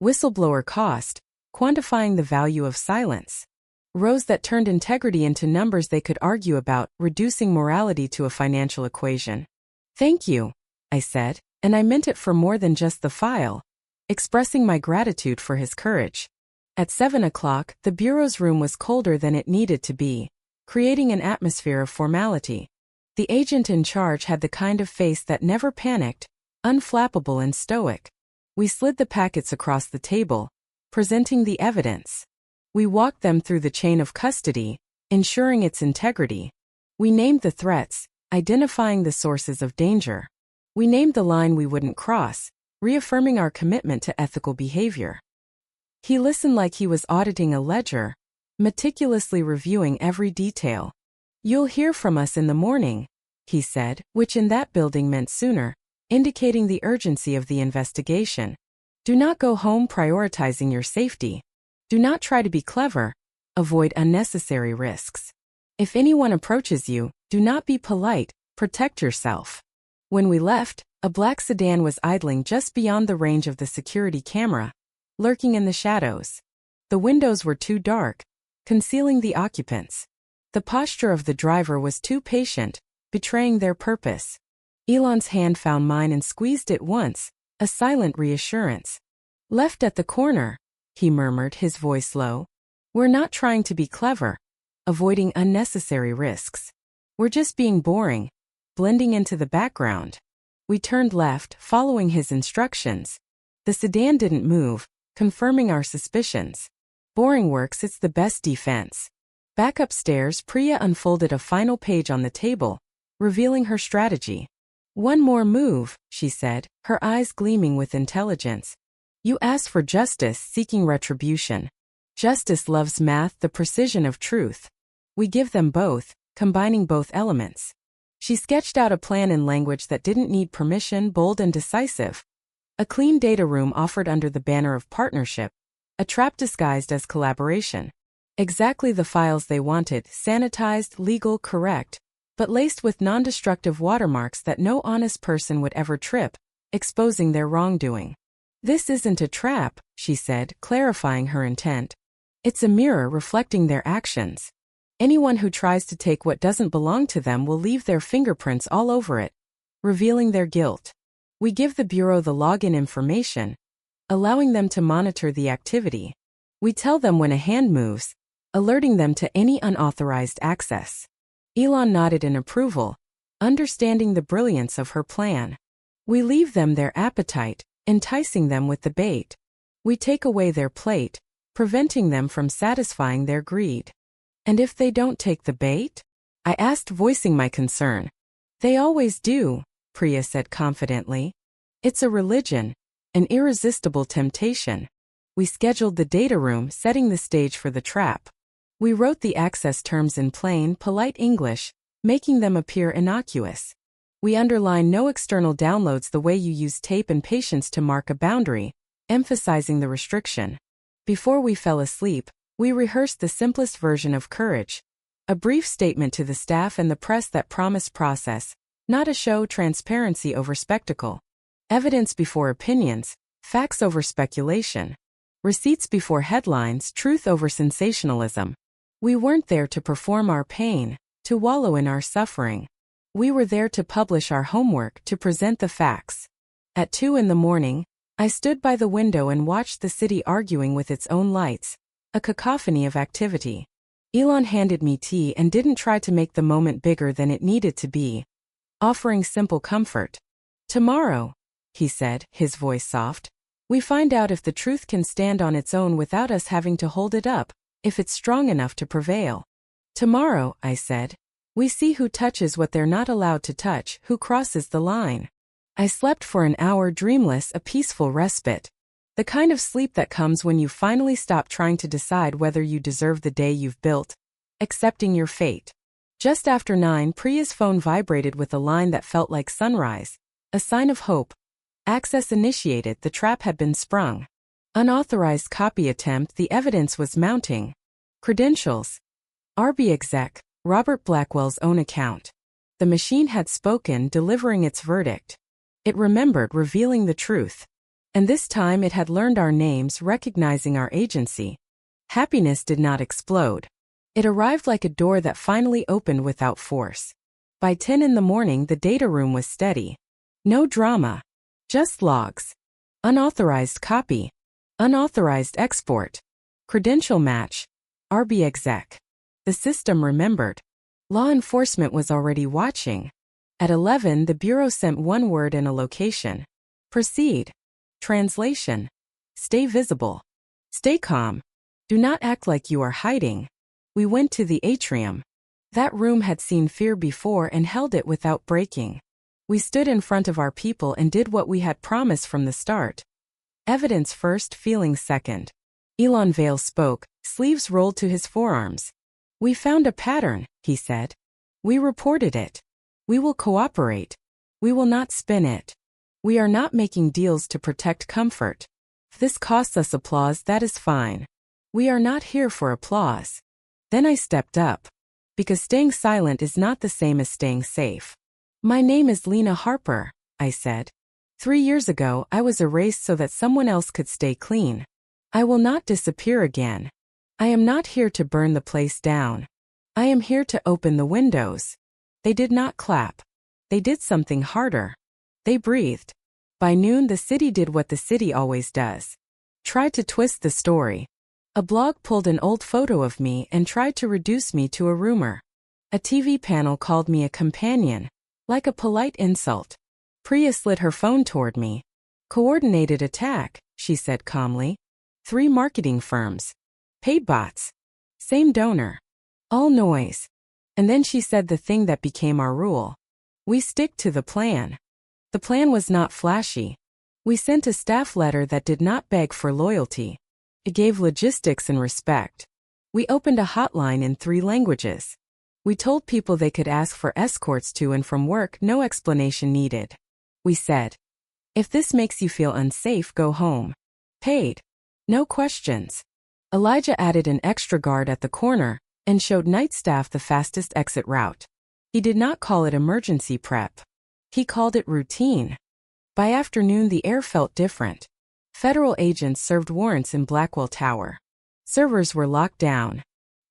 Whistleblower cost, quantifying the value of silence. Rows that turned integrity into numbers they could argue about, reducing morality to a financial equation. Thank you, I said, and I meant it for more than just the file, expressing my gratitude for his courage. At 7 o'clock, the Bureau's room was colder than it needed to be, creating an atmosphere of formality. The agent in charge had the kind of face that never panicked, unflappable and stoic. We slid the packets across the table, presenting the evidence. We walked them through the chain of custody, ensuring its integrity. We named the threats, identifying the sources of danger. We named the line we wouldn't cross, reaffirming our commitment to ethical behavior. He listened like he was auditing a ledger, meticulously reviewing every detail. You'll hear from us in the morning, he said, which in that building meant sooner, indicating the urgency of the investigation. Do not go home prioritizing your safety. Do not try to be clever. Avoid unnecessary risks. If anyone approaches you, do not be polite, protect yourself. When we left, a black sedan was idling just beyond the range of the security camera, lurking in the shadows. The windows were too dark, concealing the occupants. The posture of the driver was too patient, betraying their purpose. Elon's hand found mine and squeezed it once, a silent reassurance. "Left at the corner," he murmured, his voice low. "We're not trying to be clever, avoiding unnecessary risks. We're just being boring, blending into the background." We turned left, following his instructions. The sedan didn't move, confirming our suspicions. Boring works, it's the best defense. Back upstairs, Priya unfolded a final page on the table, revealing her strategy. "One more move," she said, her eyes gleaming with intelligence. "You ask for justice, seeking retribution. Justice loves math, the precision of truth. We give them both, combining both elements." She sketched out a plan in language that didn't need permission, bold and decisive. A clean data room offered under the banner of partnership, a trap disguised as collaboration. Exactly the files they wanted, sanitized, legal, correct, but laced with non-destructive watermarks that no honest person would ever trip, exposing their wrongdoing. "This isn't a trap," she said, clarifying her intent. "It's a mirror reflecting their actions. Anyone who tries to take what doesn't belong to them will leave their fingerprints all over it, revealing their guilt. We give the Bureau the login information, allowing them to monitor the activity. We tell them when a hand moves, alerting them to any unauthorized access." Elon nodded in approval, understanding the brilliance of her plan. "We leave them their appetite, enticing them with the bait. We take away their plate, preventing them from satisfying their greed." "And if they don't take the bait?" I asked, voicing my concern. "They always do," Priya said confidently. "It's a religion, an irresistible temptation." We scheduled the data room, setting the stage for the trap. We wrote the access terms in plain, polite English, making them appear innocuous. We underlined no external downloads the way you use tape and patience to mark a boundary, emphasizing the restriction. Before we fell asleep, we rehearsed the simplest version of courage. A brief statement to the staff and the press that promised process, not a show, transparency over spectacle. Evidence before opinions, facts over speculation. Receipts before headlines, truth over sensationalism. We weren't there to perform our pain, to wallow in our suffering. We were there to publish our homework, to present the facts. At 2 a.m, I stood by the window and watched the city arguing with its own lights, a cacophony of activity. Elon handed me tea and didn't try to make the moment bigger than it needed to be, offering simple comfort. "Tomorrow," he said, his voice soft, "we find out if the truth can stand on its own without us having to hold it up, if it's strong enough to prevail." "Tomorrow," I said, "we see who touches what they're not allowed to touch, who crosses the line." I slept for an hour, dreamless, a peaceful respite. The kind of sleep that comes when you finally stop trying to decide whether you deserve the day you've built, accepting your fate. Just after 9, Priya's phone vibrated with a line that felt like sunrise, a sign of hope. Access initiated, the trap had been sprung. Unauthorized copy attempt, the evidence was mounting. Credentials. RB exec, Robert Blackwell's own account. The machine had spoken, delivering its verdict. It remembered, revealing the truth. And this time it had learned our names, recognizing our agency. Happiness did not explode. It arrived like a door that finally opened without force. By 10 a.m, the data room was steady. No drama. Just logs. Unauthorized copy. Unauthorized export. Credential match. RB exec. The system remembered. Law enforcement was already watching. At 11, the Bureau sent one word and a location. Proceed. Translation. Stay visible. Stay calm. Do not act like you are hiding. We went to the atrium. That room had seen fear before and held it without breaking. We stood in front of our people and did what we had promised from the start. Evidence first, feelings second. Elon Vale spoke, sleeves rolled to his forearms. "We found a pattern," he said. "We reported it. We will cooperate. We will not spin it. We are not making deals to protect comfort. If this costs us applause, that is fine. We are not here for applause." Then I stepped up. Because staying silent is not the same as staying safe. "My name is Lena Harper," I said. 3 years ago, I was erased so that someone else could stay clean. I will not disappear again. I am not here to burn the place down. I am here to open the windows. They did not clap. They did something harder. They breathed. By noon, the city did what the city always does. Tried to twist the story. A blog pulled an old photo of me and tried to reduce me to a rumor. A TV panel called me a companion, like a polite insult. Priya slid her phone toward me. Coordinated attack, she said calmly. 3 marketing firms. Paid bots. Same donor. All noise. And then she said the thing that became our rule. We stick to the plan. The plan was not flashy. We sent a staff letter that did not beg for loyalty. It gave logistics and respect. We opened a hotline in 3 languages. We told people they could ask for escorts to and from work, no explanation needed. We said, if this makes you feel unsafe, go home. Paid. No questions. Elijah added an extra guard at the corner and showed night staff the fastest exit route. He did not call it emergency prep. He called it routine. By afternoon, the air felt different. Federal agents served warrants in Blackwell Tower. Servers were locked down.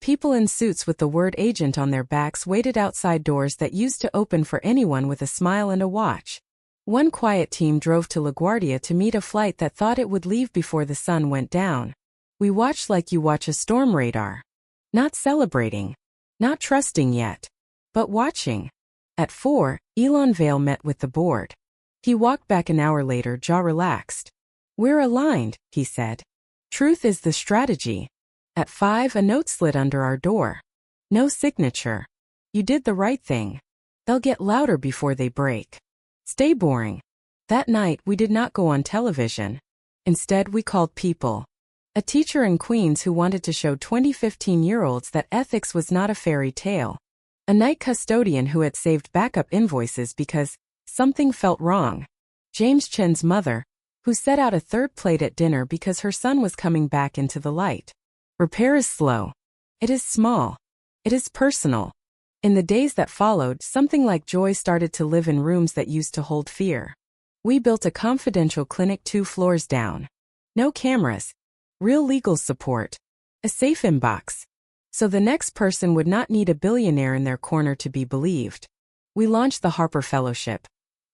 People in suits with the word agent on their backs waited outside doors that used to open for anyone with a smile and a watch. One quiet team drove to LaGuardia to meet a flight that thought it would leave before the sun went down. We watched like you watch a storm radar. Not celebrating. Not trusting yet. But watching. At 4, Elon Vale met with the board. He walked back an hour later, jaw relaxed. We're aligned, he said. Truth is the strategy. At 5, a note slid under our door. No signature. You did the right thing. They'll get louder before they break. Stay boring. That night, we did not go on television. Instead, we called people. A teacher in Queens who wanted to show 15-year-olds that ethics was not a fairy tale. A night custodian who had saved backup invoices because something felt wrong. James Chen's mother, who set out a 3rd plate at dinner because her son was coming back into the light. Repair is slow. It is small. It is personal. In the days that followed, something like joy started to live in rooms that used to hold fear. We built a confidential clinic 2 floors down. No cameras. Real legal support. A safe inbox. So the next person would not need a billionaire in their corner to be believed. We launched the Harper Fellowship.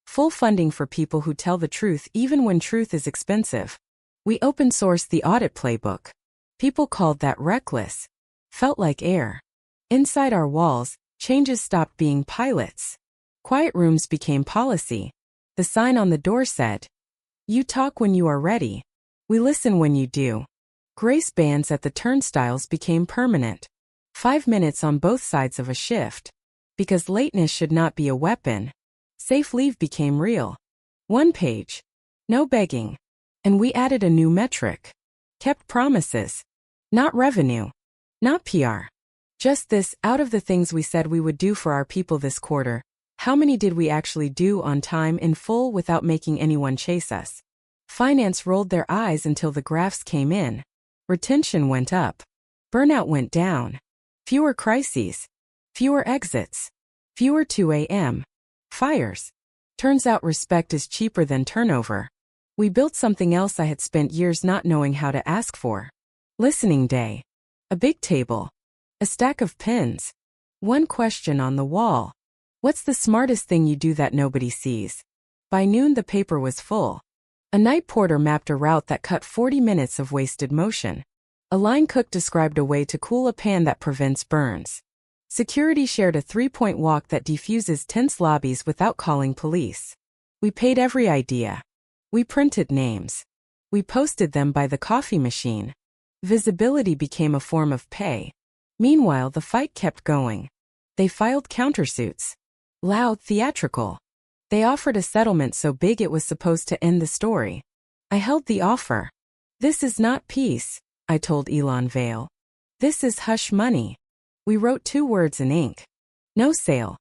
Full funding for people who tell the truth even when truth is expensive. We open-sourced the audit playbook. People called that reckless. Felt like air. Inside our walls, changes stopped being pilots. Quiet rooms became policy. The sign on the door said, you talk when you are ready. We listen when you do. Grace bands at the turnstiles became permanent. 5 minutes on both sides of a shift. Because lateness should not be a weapon. Safe leave became real. 1 page. No begging. And we added a new metric. Kept promises. Not revenue. Not PR. Just this, out of the things we said we would do for our people this quarter, how many did we actually do on time in full without making anyone chase us? Finance rolled their eyes until the graphs came in. Retention went up. Burnout went down. Fewer crises. Fewer exits. Fewer 2 a.m. fires. Turns out respect is cheaper than turnover. We built something else I had spent years not knowing how to ask for. Listening day. A big table. A stack of pins. 1 question on the wall. What's the smartest thing you do that nobody sees? By noon the paper was full. A night porter mapped a route that cut 40 minutes of wasted motion. A line cook described a way to cool a pan that prevents burns. Security shared a 3-point walk that defuses tense lobbies without calling police. We paid every idea. We printed names. We posted them by the coffee machine. Visibility became a form of pay. Meanwhile, the fight kept going. They filed countersuits. Loud, theatrical. They offered a settlement so big it was supposed to end the story. I held the offer. This is not peace, I told Elon Vale. This is hush money. We wrote 2 words in ink. No sale.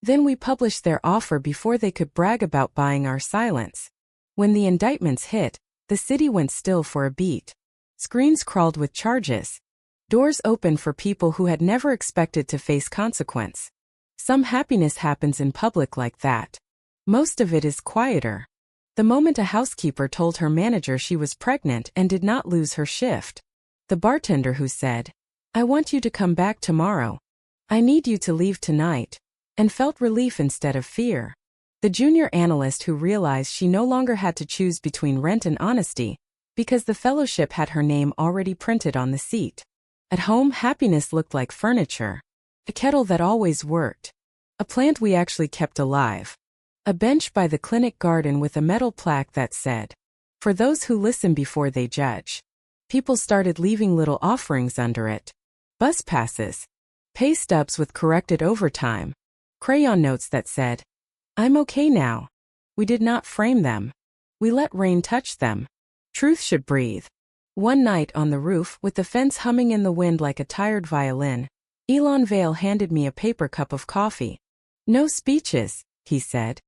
Then we published their offer before they could brag about buying our silence. When the indictments hit, the city went still for a beat. Screens crawled with charges. Doors opened for people who had never expected to face consequence. Some happiness happens in public like that. Most of it is quieter. The moment a housekeeper told her manager she was pregnant and did not lose her shift. The bartender who said, "I want you to come back tomorrow. I need you to leave tonight," and felt relief instead of fear. The junior analyst who realized she no longer had to choose between rent and honesty, because the fellowship had her name already printed on the seat. At home, happiness looked like furniture. A kettle that always worked. A plant we actually kept alive. A bench by the clinic garden with a metal plaque that said, "For those who listen before they judge." People started leaving little offerings under it. Bus passes. Pay stubs with corrected overtime. Crayon notes that said, "I'm okay now." We did not frame them. We let rain touch them. Truth should breathe. One night on the roof, with the fence humming in the wind like a tired violin, Elon Vale handed me a paper cup of coffee. "No speeches," he said.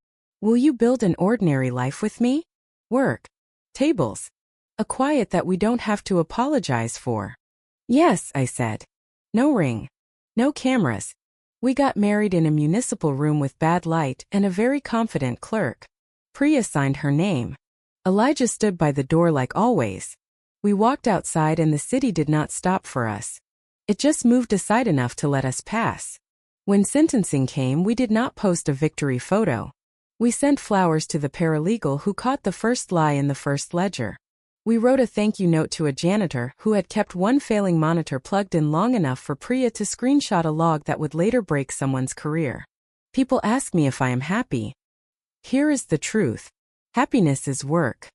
"Will you build an ordinary life with me? Work. Tables. A quiet that we don't have to apologize for." "Yes," I said. No ring. No cameras. We got married in a municipal room with bad light and a very confident clerk. Priya signed her name. Elijah stood by the door like always. We walked outside and the city did not stop for us. It just moved aside enough to let us pass. When sentencing came, we did not post a victory photo. We sent flowers to the paralegal who caught the first lie in the first ledger. We wrote a thank you note to a janitor who had kept one failing monitor plugged in long enough for Priya to screenshot a log that would later break someone's career. People ask me if I am happy. Here is the truth. Happiness is work.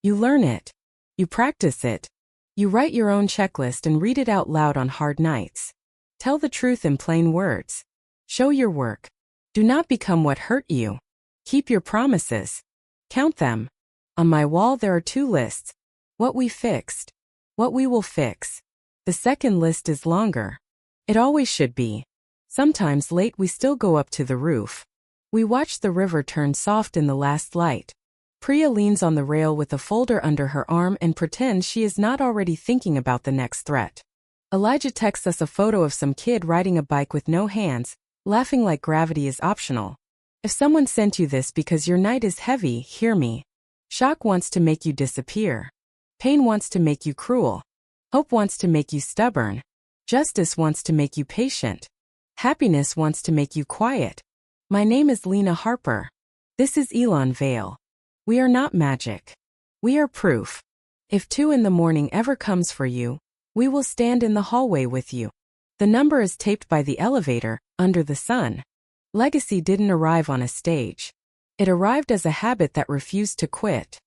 You learn it. You practice it. You write your own checklist and read it out loud on hard nights. Tell the truth in plain words. Show your work. Do not become what hurt you. Keep your promises. Count them. On my wall there are 2 lists. What we fixed. What we will fix. The second list is longer. It always should be. Sometimes late we still go up to the roof. We watch the river turn soft in the last light. Priya leans on the rail with a folder under her arm and pretends she is not already thinking about the next threat. Elijah texts us a photo of some kid riding a bike with no hands, laughing like gravity is optional. If someone sent you this because your night is heavy, hear me. Shock wants to make you disappear. Pain wants to make you cruel. Hope wants to make you stubborn. Justice wants to make you patient. Happiness wants to make you quiet. My name is Lena Harper. This is Elon Vale. We are not magic. We are proof. If 2 in the morning ever comes for you, we will stand in the hallway with you. The number is taped by the elevator, under the sun. Legacy didn't arrive on a stage. It arrived as a habit that refused to quit.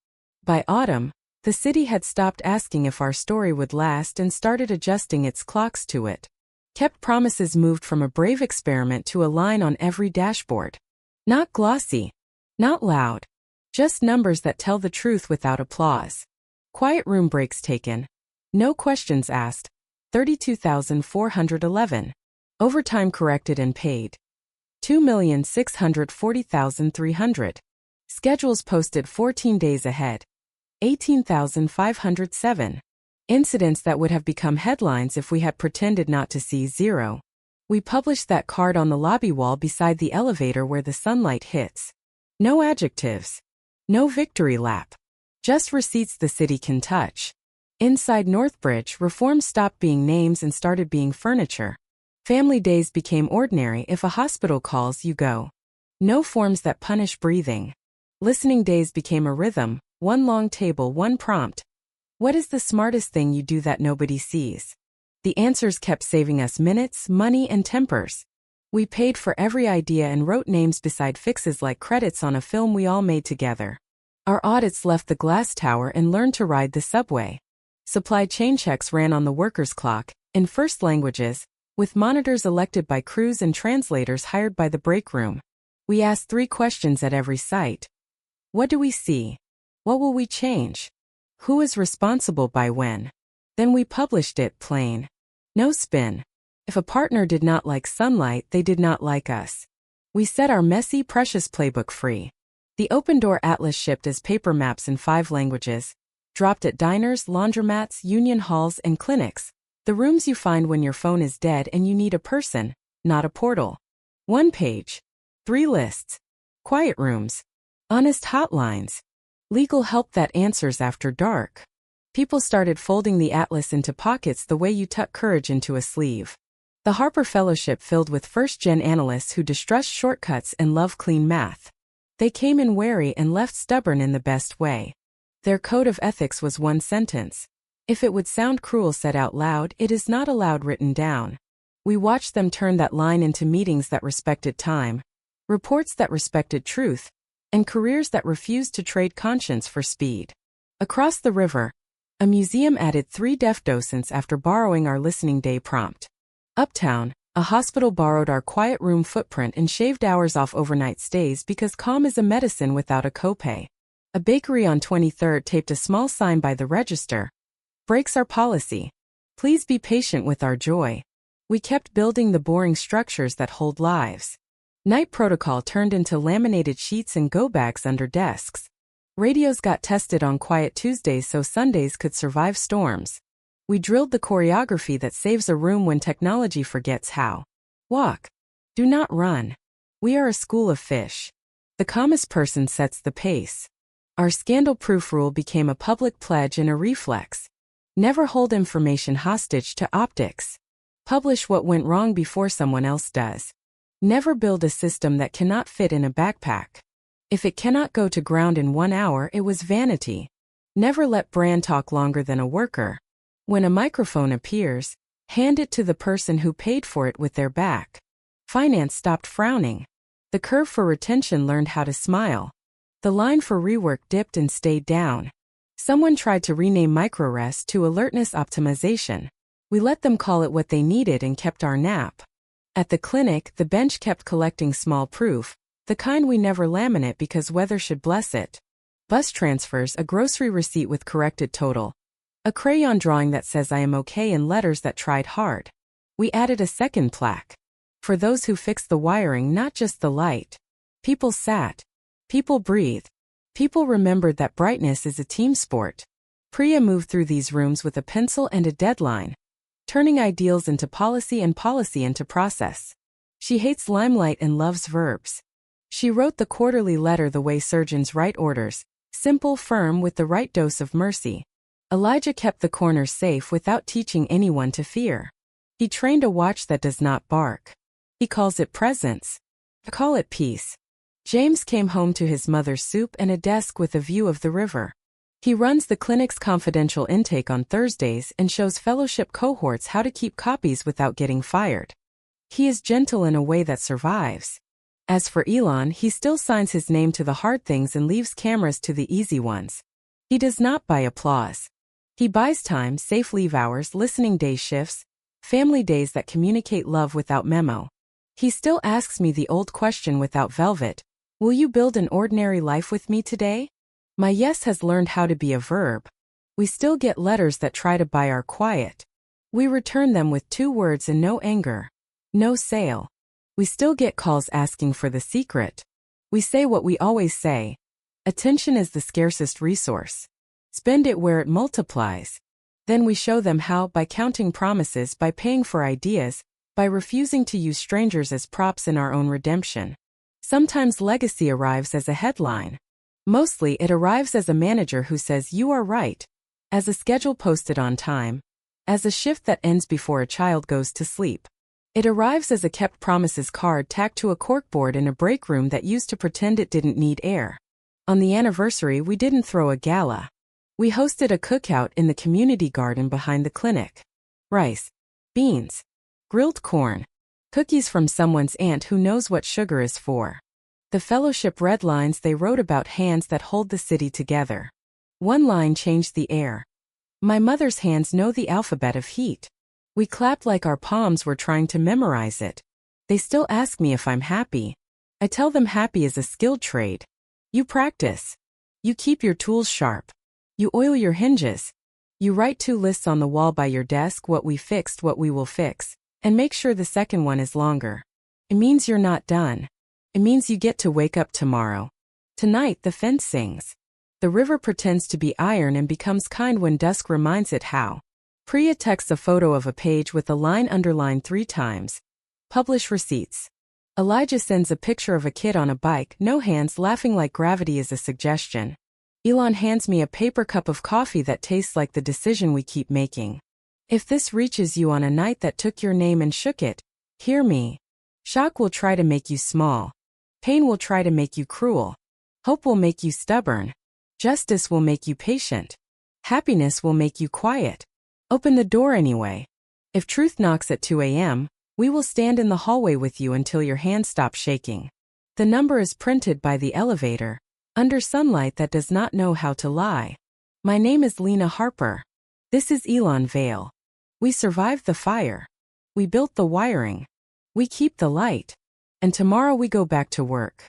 By autumn, the city had stopped asking if our story would last and started adjusting its clocks to it. Kept promises moved from a brave experiment to a line on every dashboard. Not glossy. Not loud. Just numbers that tell the truth without applause. Quiet room breaks taken. No questions asked. 32,411. Overtime corrected and paid. 2,640,300. Schedules posted 14 days ahead. 18,507. Incidents that would have become headlines if we had pretended not to see 0. We published that card on the lobby wall beside the elevator where the sunlight hits. No adjectives. No victory lap. Just receipts the city can touch. Inside Northbridge, reform stopped being names and started being furniture. Family days became ordinary. If a hospital calls, you go. No forms that punish breathing. Listening days became a rhythm. 1 long table, 1 prompt. What is the smartest thing you do that nobody sees? The answers kept saving us minutes, money, and tempers. We paid for every idea and wrote names beside fixes like credits on a film we all made together. Our audits left the glass tower and learned to ride the subway. Supply chain checks ran on the workers' clock, in first languages, with monitors elected by crews and translators hired by the break room. We asked 3 questions at every site. What do we see? What will we change? Who is responsible by when? Then we published it plain. No spin. If a partner did not like sunlight, they did not like us. We set our messy, precious playbook free. The Open Door Atlas shipped as paper maps in 5 languages, dropped at diners, laundromats, union halls, and clinics, the rooms you find when your phone is dead and you need a person, not a portal. 1 page. 3 lists. Quiet rooms. Honest hotlines. Legal help that answers after dark. People started folding the atlas into pockets the way you tuck courage into a sleeve. The Harper Fellowship filled with first-gen analysts who distrust shortcuts and love clean math. They came in wary and left stubborn in the best way. Their code of ethics was one sentence. If it would sound cruel said out loud, it is not allowed written down. We watched them turn that line into meetings that respected time, reports that respected truth, and careers that refused to trade conscience for speed. Across the river, a museum added 3 deaf docents after borrowing our listening day prompt. Uptown, a hospital borrowed our quiet room footprint and shaved hours off overnight stays because calm is a medicine without a copay. A bakery on 23rd taped a small sign by the register. Breaks our policy. Please be patient with our joy. We kept building the boring structures that hold lives. Night protocol turned into laminated sheets and go bags under desks. Radios got tested on quiet Tuesdays so Sundays could survive storms. We drilled the choreography that saves a room when technology forgets how. Walk. Do not run. We are a school of fish. The calmest person sets the pace. Our scandal-proof rule became a public pledge and a reflex. Never hold information hostage to optics. Publish what went wrong before someone else does. Never build a system that cannot fit in a backpack. If it cannot go to ground in 1 hour, it was vanity. Never let brand talk longer than a worker. When a microphone appears, hand it to the person who paid for it with their back. Finance stopped frowning. The curve for retention learned how to smile. The line for rework dipped and stayed down. Someone tried to rename microrest to alertness optimization. We let them call it what they needed and kept our nap. At the clinic, the bench kept collecting small proof, the kind we never laminate because weather should bless it. Bus transfers, a grocery receipt with corrected total. A crayon drawing that says I am okay in letters that tried hard. We added a second plaque. For those who fixed the wiring, not just the light. People sat. People breathed. People remembered that brightness is a team sport. Priya moved through these rooms with a pencil and a deadline, turning ideals into policy and policy into process. She hates limelight and loves verbs. She wrote the quarterly letter the way surgeons write orders, simple, firm, with the right dose of mercy. Elijah kept the corners safe without teaching anyone to fear. He trained a watch that does not bark. He calls it presence. Call it peace. James came home to his mother's soup and a desk with a view of the river. He runs the clinic's confidential intake on Thursdays and shows fellowship cohorts how to keep copies without getting fired. He is gentle in a way that survives. As for Elon, he still signs his name to the hard things and leaves cameras to the easy ones. He does not buy applause. He buys time, safe leave hours, listening day shifts, family days that communicate love without memo. He still asks me the old question without velvet. Will you build an ordinary life with me today? My yes has learned how to be a verb. We still get letters that try to buy our quiet. We return them with 2 words and no anger. No sale. We still get calls asking for the secret. We say what we always say. Attention is the scarcest resource. Spend it where it multiplies. Then we show them how, by counting promises, by paying for ideas, by refusing to use strangers as props in our own redemption. Sometimes legacy arrives as a headline. Mostly it arrives as a manager who says you are right, as a schedule posted on time, as a shift that ends before a child goes to sleep. It arrives as a kept promises card tacked to a corkboard in a break room that used to pretend it didn't need air. On the anniversary, we didn't throw a gala. We hosted a cookout in the community garden behind the clinic. Rice, beans, grilled corn, cookies from someone's aunt who knows what sugar is for. The fellowship read lines they wrote about hands that hold the city together. One line changed the air. My mother's hands know the alphabet of heat. We clapped like our palms were trying to memorize it. They still ask me if I'm happy. I tell them happy is a skilled trade. You practice. You keep your tools sharp. You oil your hinges. You write 2 lists on the wall by your desk, what we fixed, what we will fix, and make sure the second one is longer. It means you're not done. It means you get to wake up tomorrow. Tonight the fence sings. The river pretends to be iron and becomes kind when dusk reminds it how. Priya texts a photo of a page with a line underlined 3 times. Publish receipts. Elijah sends a picture of a kid on a bike, no hands, laughing like gravity is a suggestion. Elon hands me a paper cup of coffee that tastes like the decision we keep making. If this reaches you on a night that took your name and shook it, hear me. Shock will try to make you small. Pain will try to make you cruel. Hope will make you stubborn. Justice will make you patient. Happiness will make you quiet. Open the door anyway. If truth knocks at 2 a.m., we will stand in the hallway with you until your hand stops shaking. The number is printed by the elevator, under sunlight that does not know how to lie. My name is Lena Harper. This is Elon Vale. We survived the fire. We built the wiring. We keep the light. And tomorrow we go back to work.